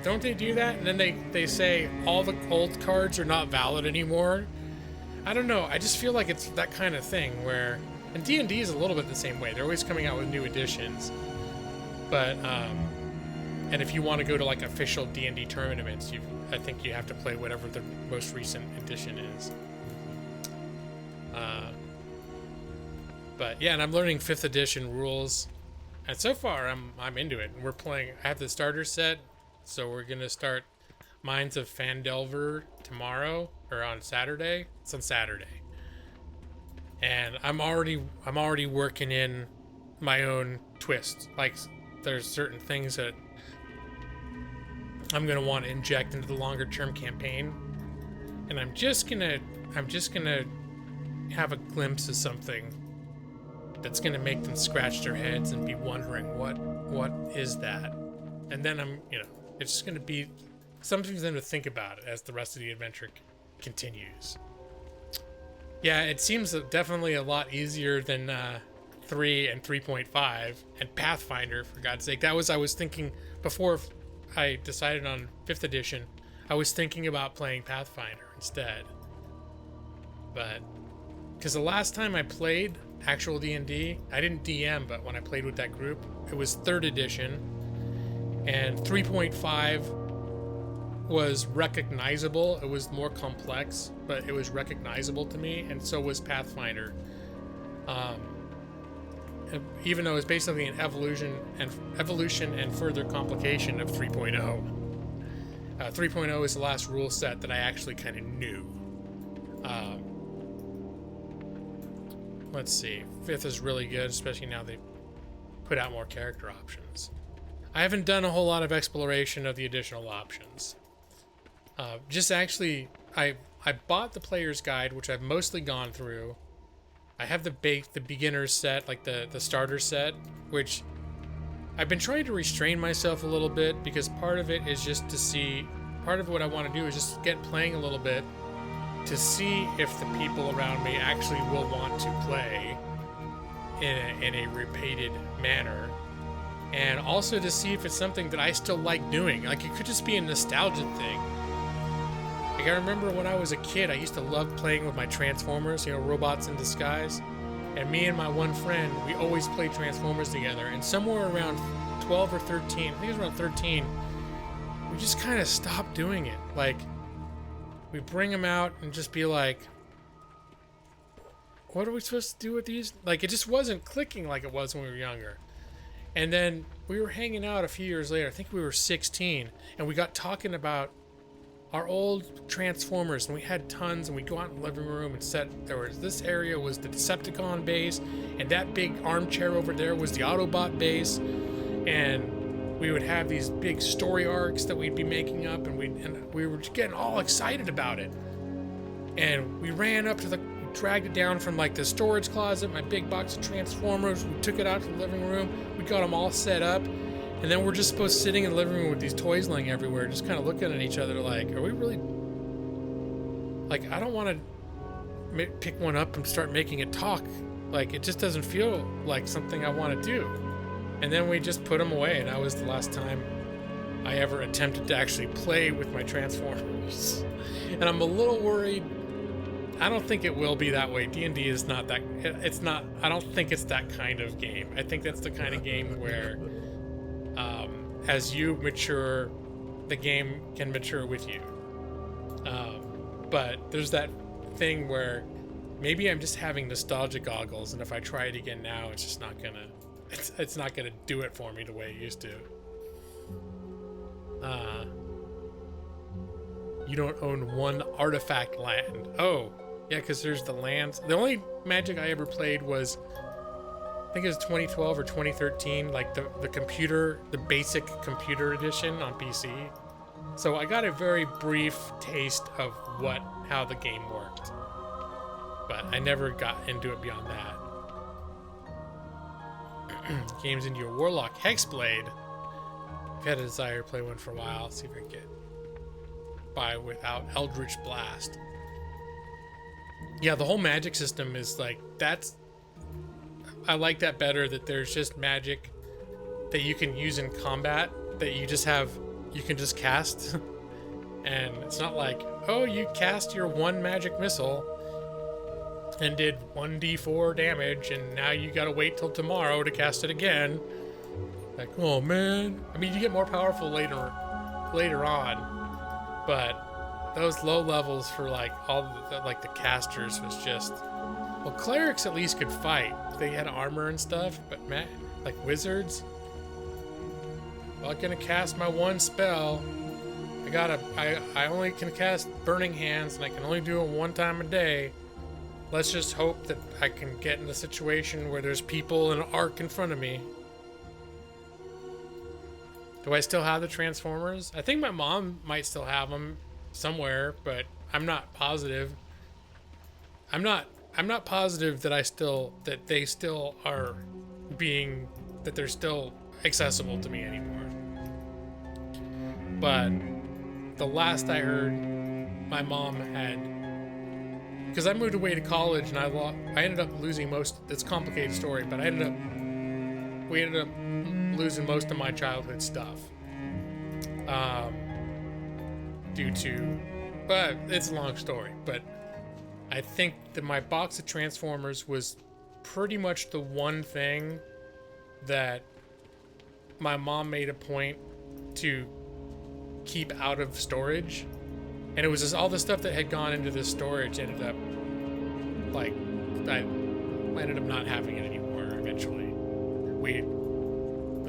don't they do that? And then they say all the old cards are not valid anymore. I don't know. I just feel like it's that kind of thing where... And D&D is a little bit the same way. They're always coming out with new editions. But, and if you want to go to like official D&D tournaments, I think you have to play whatever the most recent edition is. But yeah, and I'm learning 5th edition rules, and so far I'm into it. We're playing. I have the starter set, so we're gonna start Minds of Phandelver tomorrow or on Saturday. It's on Saturday, and I'm already working in my own twist. Like there's certain things that I'm gonna want to inject into the longer term campaign, and I'm just gonna have a glimpse of something that's gonna make them scratch their heads and be wondering what is that, and then it's just gonna be something for them to think about as the rest of the adventure continues. Yeah, it seems definitely a lot easier than 3 and 3.5 and Pathfinder, for God's sake. I was thinking before I decided on 5th edition, I was thinking about playing Pathfinder instead. But because the last time I played actual D&D, I didn't DM, but when I played with that group, it was 3rd edition, and 3.5 was recognizable. It was more complex, but it was recognizable to me, and so was Pathfinder. Even though it's basically an evolution and further complication of 3.0. 3.0 is the last rule set that I actually kind of knew. Let's see. 5th is really good, especially now they've put out more character options. I haven't done a whole lot of exploration of the additional options. Just actually, I bought the player's guide, which I've mostly gone through. I have the beginner's set, like the starter set, which I've been trying to restrain myself a little bit because part of it is just to see, part of what I want to do is just get playing a little bit to see if the people around me actually will want to play in a repeated manner, and also to see if it's something that I still like doing. Like it could just be a nostalgia thing. Like I remember when I was a kid, I used to love playing with my Transformers, robots in disguise. And me and my one friend, we always played Transformers together. And somewhere around 12 or 13, I think it was around 13, we just kind of stopped doing it. Like, we bring them out and just be like, what are we supposed to do with these? Like, it just wasn't clicking like it was when we were younger. And then we were hanging out a few years later. I think we were 16, and we got talking about our old Transformers, and we had tons, and we'd go out in the living room and this area was the Decepticon base, and that big armchair over there was the Autobot base, and we would have these big story arcs that we'd be making up, and we were getting all excited about it. And we ran up to dragged it down from like the storage closet, my big box of Transformers. We took it out to the living room. We got them all set up. And then we're just supposed to sitting in the living room with these toys laying everywhere, just kind of looking at each other like, are we really... Like, I don't want to pick one up and start making it talk. Like, it just doesn't feel like something I want to do. And then we just put them away, and that was the last time I ever attempted to actually play with my Transformers. And I'm a little worried. I don't think it will be that way. D&D is not that... It's not... I don't think it's that kind of game. I think that's the kind of game where... as you mature the game can mature with you. But there's that thing where maybe I'm just having nostalgia goggles, and if I try it again now, it's just not gonna, it's not gonna do it for me the way it used to. You don't own one artifact land. Oh, yeah, because there's the lands. The only Magic I ever played was, I think it was 2012 or 2013, like the computer, the basic computer edition on PC. So I got a very brief taste of how the game worked, but I never got into it beyond that. Games into your Warlock Hexblade. I've had a desire to play one for a while. Let's see if I can get by without Eldritch Blast. Yeah, the whole magic system is like, I like that better, that there's just magic that you can use in combat that you can just cast. And it's not like, oh, you cast your one magic missile and did 1d4 damage, and now you gotta wait till tomorrow to cast it again. Like, oh man. I mean, you get more powerful later on, but those low levels for like all the casters was just, well, clerics at least could fight. They had armor and stuff, but like wizards, well, I'm gonna cast my one spell. I only can cast Burning Hands, and I can only do it one time a day. Let's just hope that I can get in a situation where there's people in an arc in front of me. Do I still have the Transformers? I think my mom might still have them somewhere, but I'm not positive. I'm not positive that they still are that they're still accessible to me anymore. But the last I heard, my mom had, because I moved away to college and I ended up losing it's a complicated story, but we ended up losing most of my childhood stuff. But it's a long story, but I think that my box of Transformers was pretty much the one thing that my mom made a point to keep out of storage. And it was just all the stuff that had gone into this storage ended up, like, I ended up not having it anymore eventually.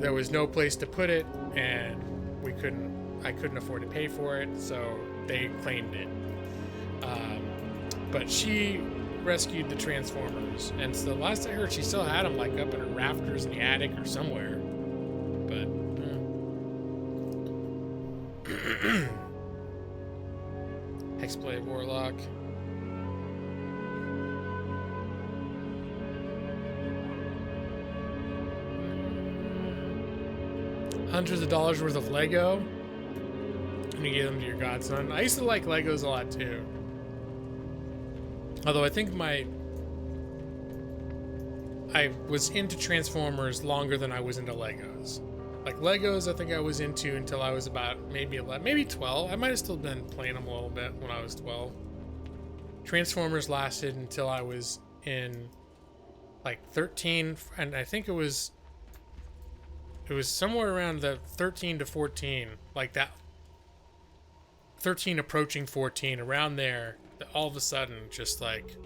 There was no place to put it, and I couldn't afford to pay for it, so they claimed it. But she rescued the Transformers, and so the last I heard, she still had them like up in her rafters in the attic or somewhere. But Hexblade Warlock. Hundreds of dollars worth of Lego, and you give them to your godson. I used to like Legos a lot too. Although I think I was into Transformers longer than I was into Legos. Like Legos, I think I was into until I was about maybe 11, maybe 12. I might have still been playing them a little bit when I was 12. Transformers lasted until I was in like 13, and I think it was somewhere around the 13 to 14, like that. 13 approaching 14, around there. All of a sudden, it's just like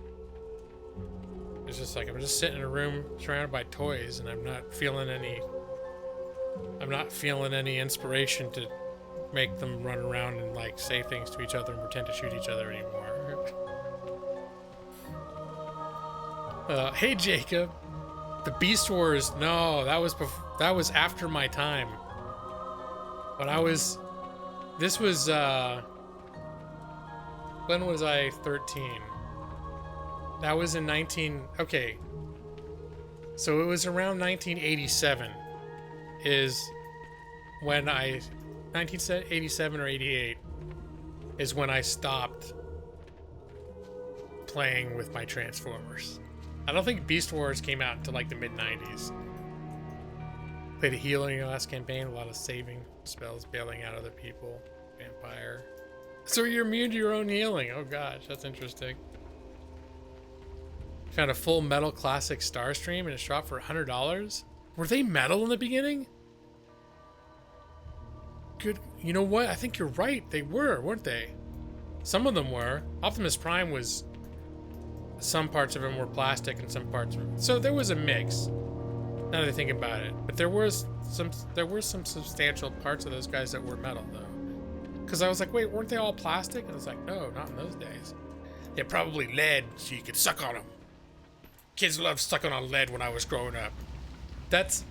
I'm just sitting in a room surrounded by toys, and I'm not feeling any inspiration to make them run around and like say things to each other and pretend to shoot each other anymore. Hey Jacob, the Beast Wars. No, that was after my time. But when was I 13? That was in okay. So it was around 1987 is when 1987 or 88 is when I stopped playing with my Transformers. I don't think Beast Wars came out until like the mid-90s. Played a healing last campaign, a lot of saving spells, bailing out other people, vampire. So you're immune to your own healing. Oh gosh, that's interesting. Found a Full Metal Classic Starstream and it's dropped for $100. Were they metal in the beginning? Good. you know what? I think you're right. They were, weren't they? Some of them were. Optimus Prime was, some parts of him were plastic and some parts were, so there was a mix. Now that I think about it, but there were some substantial parts of those guys that were metal though. Because I was like, wait, weren't they all plastic? And I was like, no, not in those days. They're probably lead, so you could suck on them. Kids loved sucking on lead when I was growing up. That's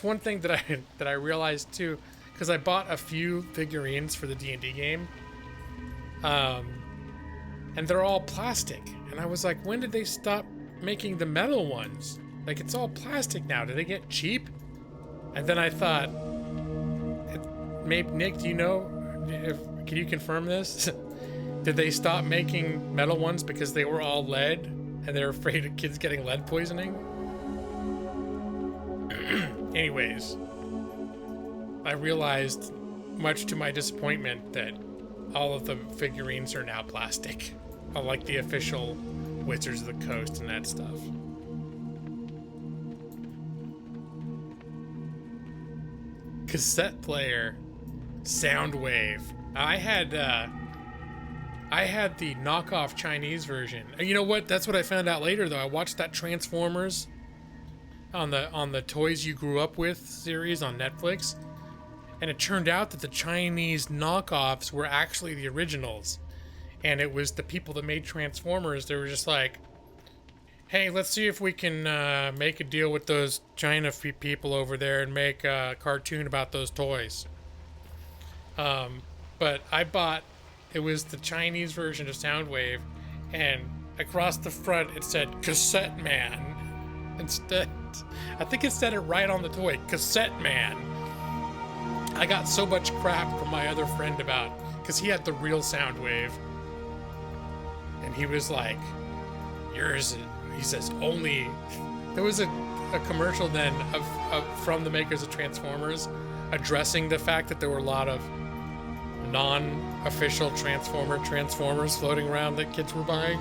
one thing that I realized too, because I bought a few figurines for the D&D game, and they're all plastic. And I was like, when did they stop making the metal ones? Like, it's all plastic now. Did they get cheap? And then I thought, maybe Nick, do you know? Can you confirm this? Did they stop making metal ones because they were all lead and they're afraid of kids getting lead poisoning? Anyways, I realized, much to my disappointment, that all of the figurines are now plastic. Unlike the official Wizards of the Coast and that stuff. Cassette player, Soundwave. I had the knockoff Chinese version. You know what? That's what I found out later, though. I watched that Transformers on the Toys You Grew Up With series on Netflix, and it turned out that the Chinese knockoffs were actually the originals, and it was the people that made Transformers. They were just like, hey, let's see if we can make a deal with those China people over there and make a cartoon about those toys. But I bought, it was the Chinese version of Soundwave, and across the front it said Cassette Man. Instead, I think it said it right on the toy, Cassette Man. I got so much crap from my other friend about, because he had the real Soundwave. And he was like, yours, he says, only, there was a commercial then of from the makers of Transformers addressing the fact that there were a lot of non-official Transformers floating around that kids were buying.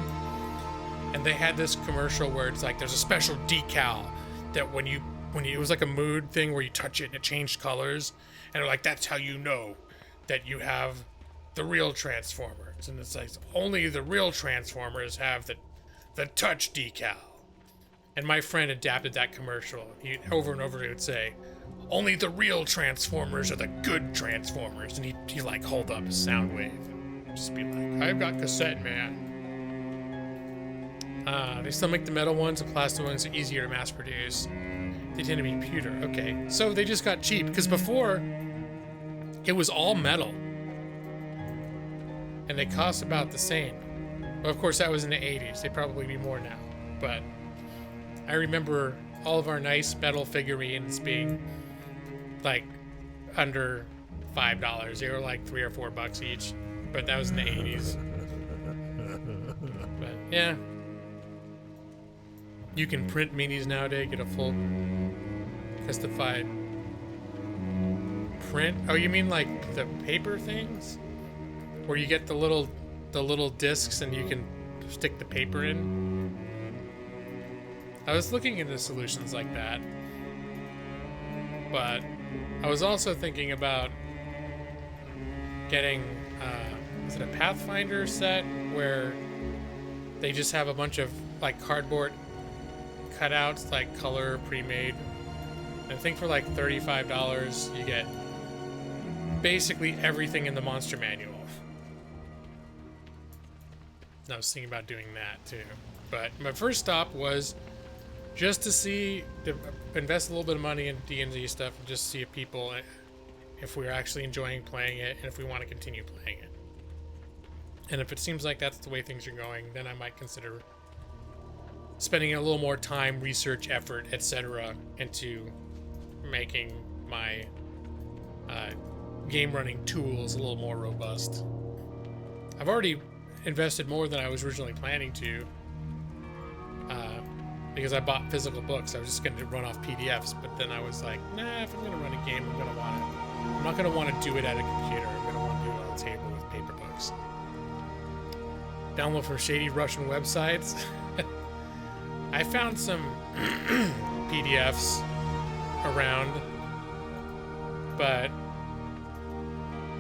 And they had this commercial where it's like, there's a special decal that when you it was like a mood thing where you touch it and it changed colors. And they're like, that's how you know that you have the real Transformers. And it's like, only the real Transformers have the touch decal. And my friend adapted that commercial. He over and over he would say, only the real Transformers are the good Transformers. And he like hold up his Soundwave and just be like, I've got Cassette Man. They still make the metal ones. The plastic ones are easier to mass produce. They tend to be pewter. Okay, so they just got cheap, because before it was all metal and they cost about the same. Well, of course that was in the 80s. They'd probably be more now, but I remember all of our nice metal figurines being like under $5. They were like $3 or $4 each, but that was in the 80s. But yeah, you can print minis nowadays, get a full justified print. Oh, you mean like the paper things, where you get the little discs and you can stick the paper in? I was looking into solutions like that, but I was also thinking about getting is it a Pathfinder set where they just have a bunch of like cardboard cutouts, like color pre-made. I think for like $35 you get basically everything in the monster manual. I was thinking about doing that too, but my first stop was just to invest a little bit of money in D&D stuff and just see if we're actually enjoying playing it and if we want to continue playing it. And if it seems like that's the way things are going, then I might consider spending a little more time, research, effort, etc. into making my game running tools a little more robust. I've already invested more than I was originally planning to, because I bought physical books. I was just going to run off PDFs, but then I was like, nah, if I'm going to run a game, I'm not going to want to do it at a computer. I'm going to want to do it on the table with paper books. Download from shady Russian websites. I found some PDFs around, but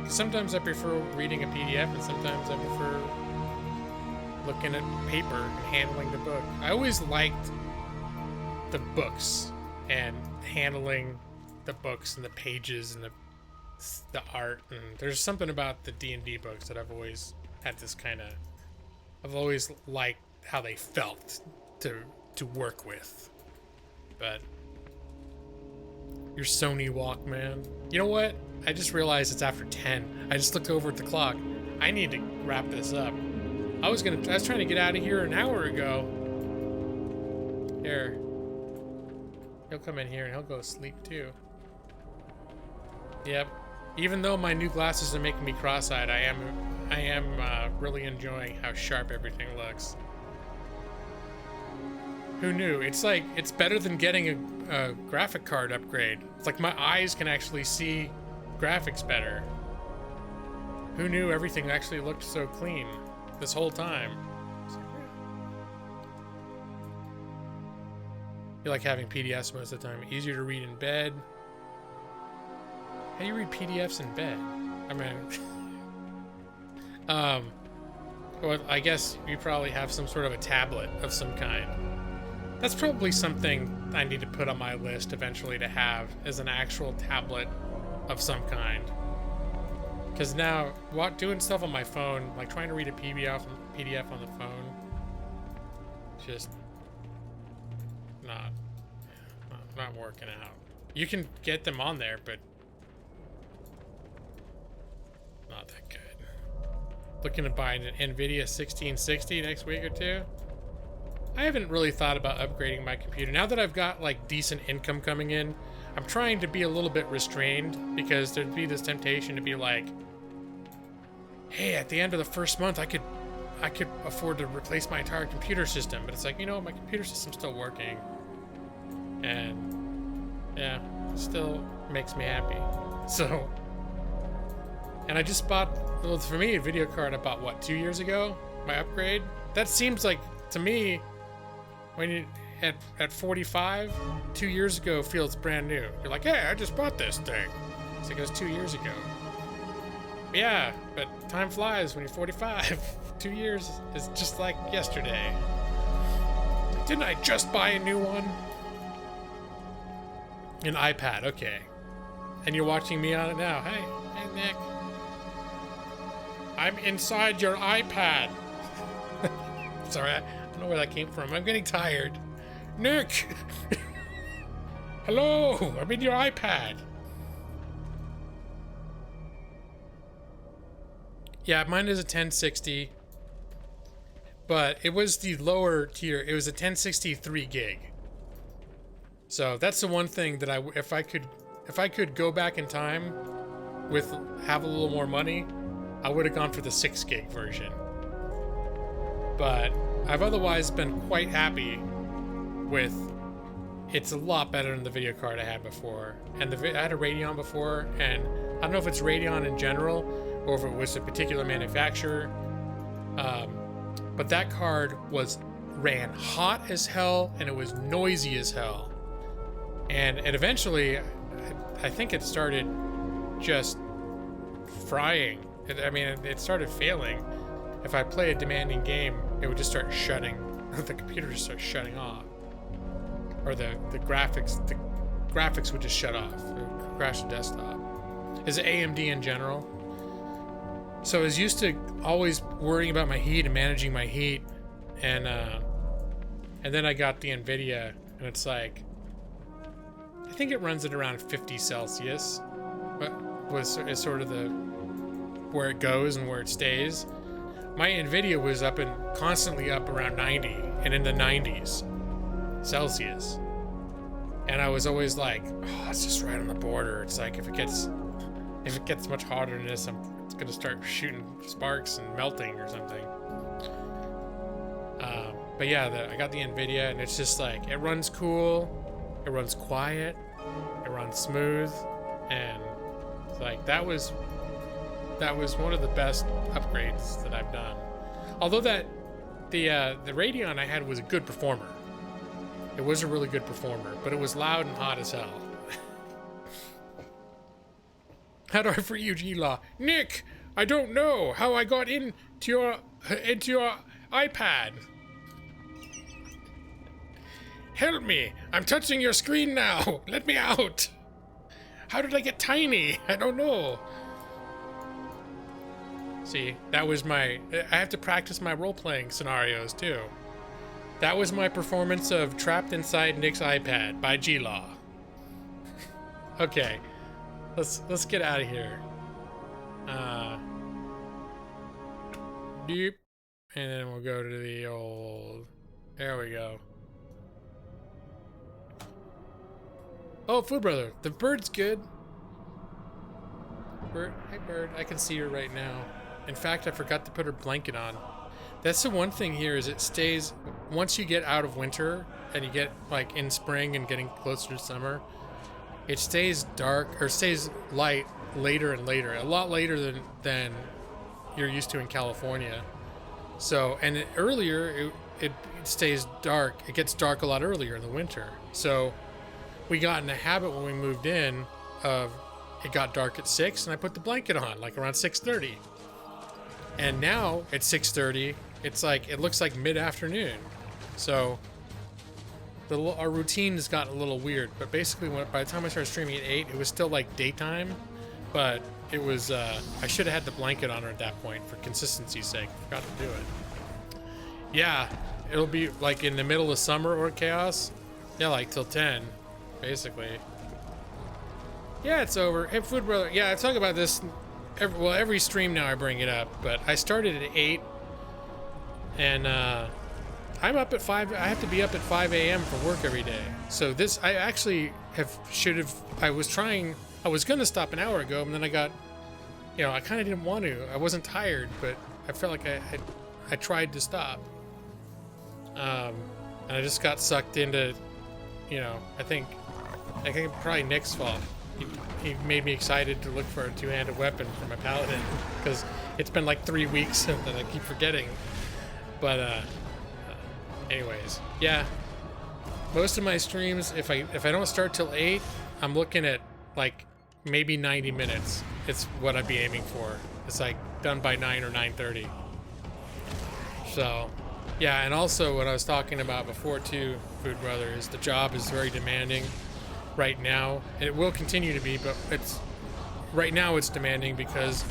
sometimes I prefer reading a PDF, and sometimes I prefer looking at paper and handling the book. I always liked the books and handling the books and the pages and the art, and there's something about the D&D books that I've always had this kind of, I've always liked how they felt to work with. But your Sony Walkman, you know what? I just realized it's after 10. I just looked over at the clock. I need to wrap this up. I was trying to get out of here an hour ago. Here. He'll come in here and he'll go sleep too. Yep. Even though my new glasses are making me cross-eyed, I am really enjoying how sharp everything looks. Who knew? It's like, it's better than getting a graphic card upgrade. It's like my eyes can actually see graphics better. Who knew everything actually looked so clean this whole time? You like having PDFs most of the time. Easier to read in bed. How do you read PDFs in bed? I mean, well, I guess you probably have some sort of a tablet of some kind. That's probably something I need to put on my list eventually to have, as an actual tablet of some kind. Because now, doing stuff on my phone, like trying to read a PDF on the phone, just not working out. You can get them on there, but not that good. Looking to buy an NVIDIA 1660 next week or two. I haven't really thought about upgrading my computer. Now that I've got like decent income coming in, I'm trying to be a little bit restrained, because there'd be this temptation to be like, hey, at the end of the first month I could afford to replace my entire computer system. But it's like, you know, my computer system's still working. And yeah, it still makes me happy. So, and I just bought, well, for me, a video card I bought, what, 2 years ago? My upgrade? That seems like, to me, when you at 45, 2 years ago feels brand new. You're like, hey, I just bought this thing. It's like it was 2 years ago. Yeah, but time flies when you're 45. 2 years is just like yesterday. Didn't I just buy a new one? An iPad, okay. And you're watching me on it now. Hey Nick. I'm inside your iPad. Sorry, I don't know where that came from. I'm getting tired. Nick! Hello, I'm in your iPad. Yeah, mine is a 1060, but it was the lower tier. It was a 1060 3 gig. So that's the one thing that if I could go back in time have a little more money, I would have gone for the 6 gig version. But I've otherwise been quite happy with, it's a lot better than the video card I had before. And I had a Radeon before, and I don't know if it's Radeon in general or if it was a particular manufacturer. But that card ran hot as hell, and it was noisy as hell. And eventually, I think it started just frying. It started failing. If I play a demanding game, it would just start shutting. The computer just starts shutting off, or the graphics would just shut off. It would crash the desktop. Is AMD in general. So I was used to always worrying about my heat and managing my heat, and then I got the NVIDIA, and it's like, I think it runs at around 50 Celsius, but is sort of where it goes and where it stays. My NVIDIA was constantly up around 90 and in the 90s Celsius. And I was always like, oh, it's just right on the border. It's like, if it gets much hotter than this, it's gonna start shooting sparks and melting or something. But yeah, I got the NVIDIA, and it's just like, it runs cool, it runs quiet, it runs smooth, and it's like, that was one of the best upgrades that I've done. Although the Radeon I had was a good performer. It was a really good performer, but it was loud and hot as hell. How do I free you, G-Law? Nick, I don't know how I got into your iPad. Help me! I'm touching your screen now. Let me out. How did I get tiny? I don't know. See, that was I have to practice my role-playing scenarios too. That was my performance of Trapped Inside Nick's iPad by G-Law. Okay, let's get out of here. Deep, and then we'll go to the old. There we go. Oh, Food Brother, the bird's good. Bird, hi bird. I can see her right now. In fact, I forgot to put her blanket on. That's the one thing here is it stays, once you get out of winter and you get like in spring and getting closer to summer, it stays dark or stays light later and later, a lot later than you're used to in California. So, and earlier it stays dark. It gets dark a lot earlier in the winter. So we got in a habit when we moved in of it got dark at 6 and I put the blanket on like around 6:30. And now at 6:30, it's like, it looks like mid-afternoon. So our routine has gotten a little weird, but basically by the time I started streaming at 8, it was still like daytime, but it was, I should have had the blanket on her at that point for consistency's sake. I forgot to do it. Yeah, it'll be like in the middle of summer or chaos. Yeah, like till 10, basically. Yeah, it's over. Hey, Food Brother. Yeah, I talk about this every stream now I bring it up, but I started at 8, and I'm up at 5. I have to be up at 5 a.m. for work every day. So this, I actually I was going to stop an hour ago, and then I got, I kind of didn't want to. I wasn't tired, but I felt like I tried to stop. And I just got sucked into, I think probably Nick's fault. He made me excited to look for a two-handed weapon for my paladin because it's been like 3 weeks that I keep forgetting. But anyways, yeah. Most of my streams, if I don't start till 8, I'm looking at like maybe 90 minutes. It's what I'd be aiming for. It's like done by 9 or 9:30. So, yeah, and also what I was talking about before too, Food Brother, is the job is very demanding. Right now, it will continue to be, but right now it's demanding because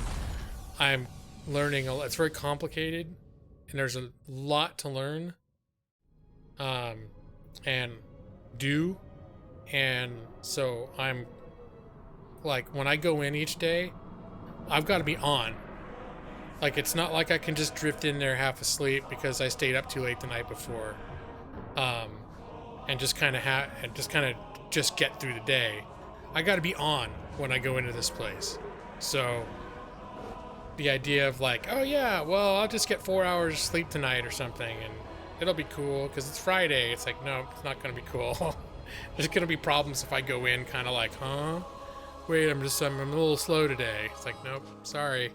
I'm learning it's very complicated and there's a lot to learn and do, and so I'm like, when I go in each day, I've got to be on. Like, it's not like I can just drift in there half asleep because I stayed up too late the night before, and just kind of just get through the day. I got to be on when I go into this place. So the idea of like, oh yeah, well, I'll just get 4 hours sleep tonight or something and it'll be cool because it's Friday. It's like, no, it's not going to be cool. There's going to be problems if I go in kind of like, huh? Wait, I'm a little slow today. It's like, nope, sorry.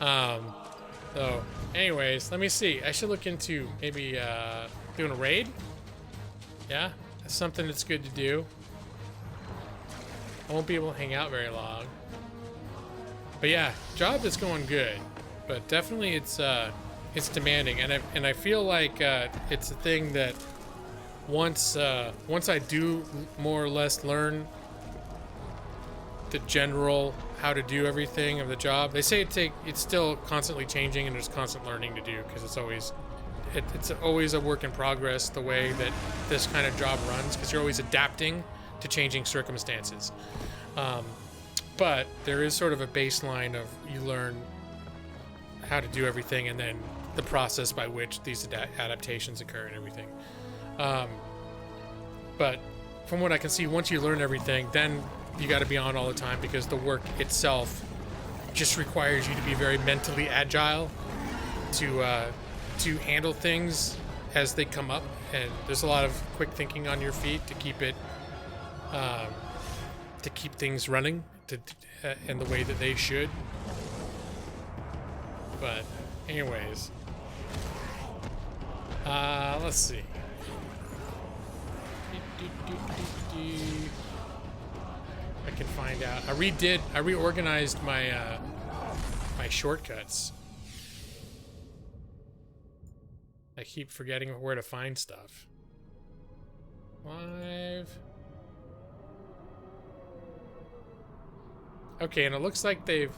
So anyways, let me see. I should look into maybe doing a raid. Yeah. That's something that's good to do. I won't be able to hang out very long. But yeah, job is going good. But definitely it's demanding, and I feel like it's a thing that once I do more or less learn the general how to do everything of the job. They say it's still constantly changing and there's constant learning to do because it's always a work in progress, the way that this kind of job runs, because you're always adapting to changing circumstances. But there is sort of a baseline of you learn how to do everything and then the process by which these adaptations occur and everything. But from what I can see, once you learn everything, then you got to be on all the time because the work itself just requires you to be very mentally agile to handle things as they come up, and there's a lot of quick thinking on your feet to keep things running in the way that they should. But anyways, let's see. I can find out. I reorganized my my shortcuts. I keep forgetting where to find stuff. 5. Okay, and it looks like they've...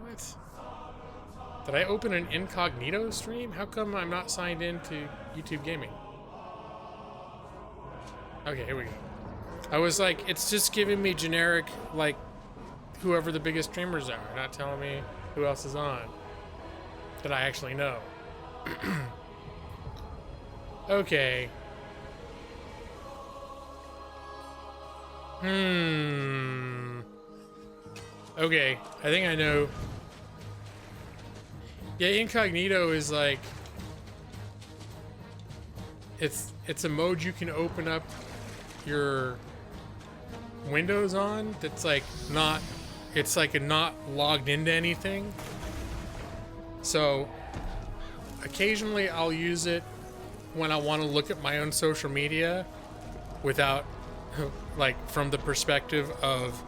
What? Did I open an incognito stream? How come I'm not signed in to YouTube Gaming? Okay, here we go. I was like, it's just giving me generic, like, whoever the biggest streamers are, not telling me who else is on that I actually know. Okay. Okay, I think I know. Yeah, incognito is like... It's a mode you can open up your windows on that's like not... It's like a not logged into anything. So occasionally I'll use it when I want to look at my own social media without, like, from the perspective of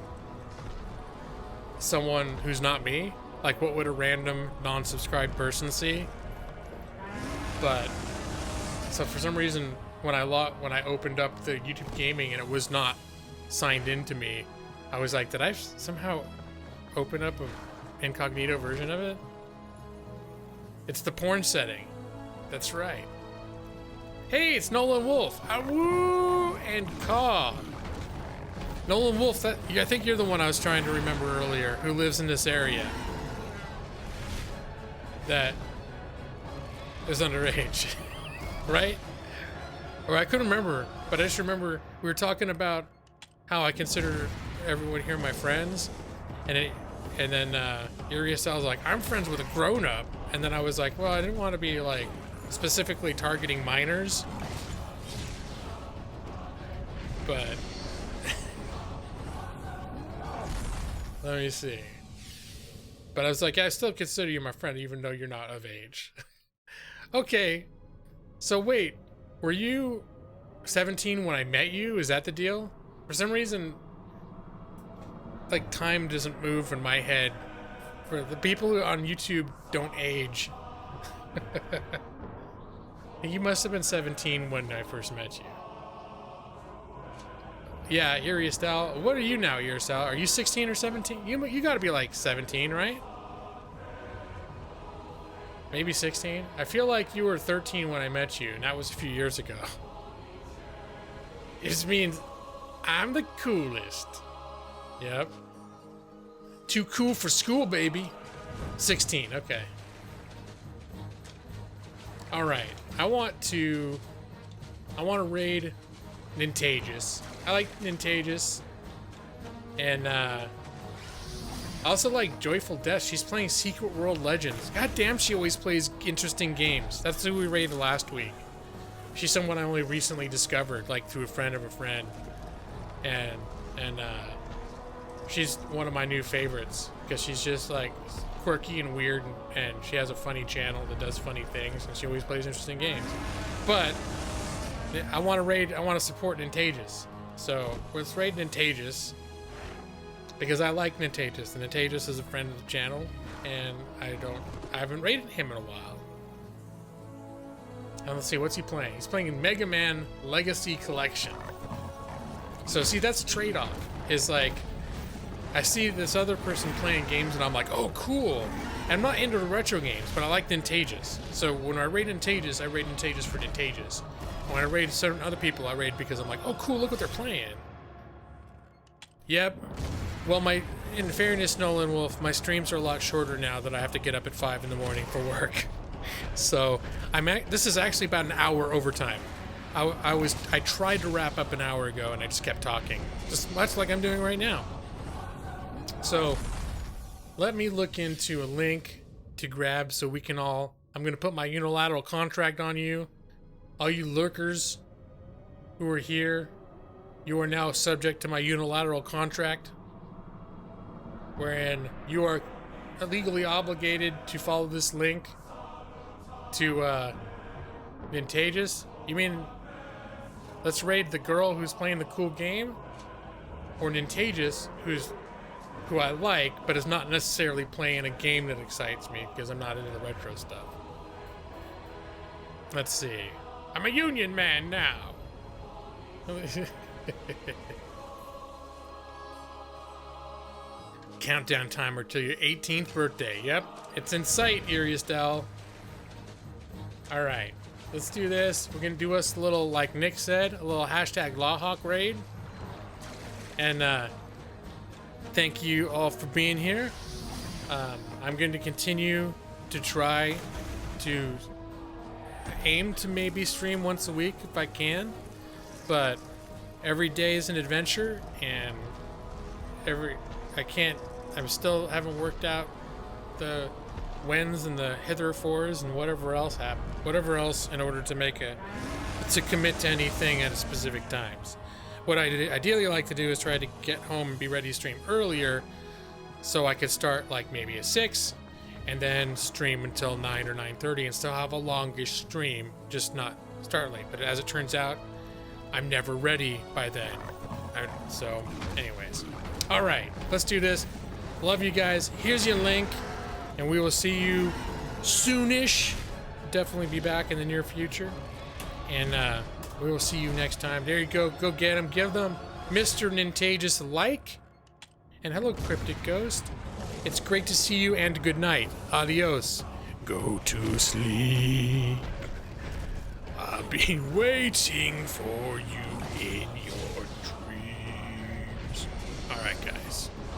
someone who's not me. Like, what would a random non-subscribed person see? But so for some reason, when I opened up the YouTube Gaming and it was not signed into me, I was like, did I somehow open up an incognito version of it? It's the porn setting. That's right. Hey, it's Nolan Wolf. Woo and caw. Nolan Wolf, I think you're the one I was trying to remember earlier, who lives in this area that is underage, right? Or I couldn't remember, but I just remember we were talking about how I consider everyone here my friends, and then Uriasel was like, I'm friends with a grown-up, and then I was like, well, I didn't want to be like specifically targeting minors, but let me see. But I was like, yeah, I still consider you my friend even though you're not of age. Okay, so wait, were you 17 when I met you? Is that the deal? For some reason, like, time doesn't move in my head. For the people who on YouTube don't age. You must have been 17 when I first met you. Yeah, Uriastal. What are you now, Uriastal? Are you 16 or 17? You gotta be like 17, right? Maybe 16? I feel like you were 13 when I met you, and that was a few years ago. It just means I'm the coolest. Yep. Too cool for school, baby. 16, okay. Alright. I want to raid Nintagus. I like Nintagus. And I also like Joyful Death. She's playing Secret World Legends. God damn, she always plays interesting games. That's who we raided last week. She's someone I only recently discovered, like through a friend of a friend. And she's one of my new favorites because she's just like quirky and weird, and she has a funny channel that does funny things, and she always plays interesting games. But I want to support Nintagus. So let's raid Nintagus because I like Nintagus, and Nintagus is a friend of the channel, and I haven't raided him in a while. And let's see, what's he playing? He's playing Mega Man Legacy Collection. So see, that's a trade-off. Is like, I see this other person playing games and I'm like, oh, cool. I'm not into the retro games, but I like Nintagus. So when I raid Nintagus for Nintagus. When I raid certain other people, I raid because I'm like, oh, cool, look what they're playing. Yep. Well, in fairness, Nolan Wolf, my streams are a lot shorter now that I have to get up at 5 in the morning for work. So this is actually about an hour overtime. I tried to wrap up an hour ago and I just kept talking, just much like I'm doing right now. So let me look into a link to grab so we can all, I'm going to put my unilateral contract on you. All you lurkers who are here, you are now subject to my unilateral contract, wherein you are legally obligated to follow this link to Nintagus. You mean let's raid the girl who's playing the cool game, or Nintagus, who I like, but is not necessarily playing a game that excites me because I'm not into the retro stuff. Let's see. I'm a union man now. Countdown timer to your 18th birthday. Yep, it's in sight, Iriasdel. All right, let's do this. We're gonna do us a little, like Nick said, a little hashtag Lawhawk raid. And thank you all for being here. I'm going to continue to try to aim to maybe stream once a week if I can, but every day is an adventure, and I still haven't worked out the whens and the hitherfores and whatever else in order to commit to anything at a specific times. What I ideally like to do is try to get home and be ready to stream earlier, so I could start like maybe at 6 and then stream until 9 or 9:30 and still have a longish stream, just not start late. But as it turns out, I'm never ready by then. So anyways, all right, let's do this. Love you guys. Here's your link, and we will see you soonish. Definitely be back in the near future, and we will see you next time. There you go. Go get them. Give them Mr. Nintagus a like. And hello, Cryptic Ghost. It's great to see you, and good night. Adios. Go to sleep. I'll be waiting for you in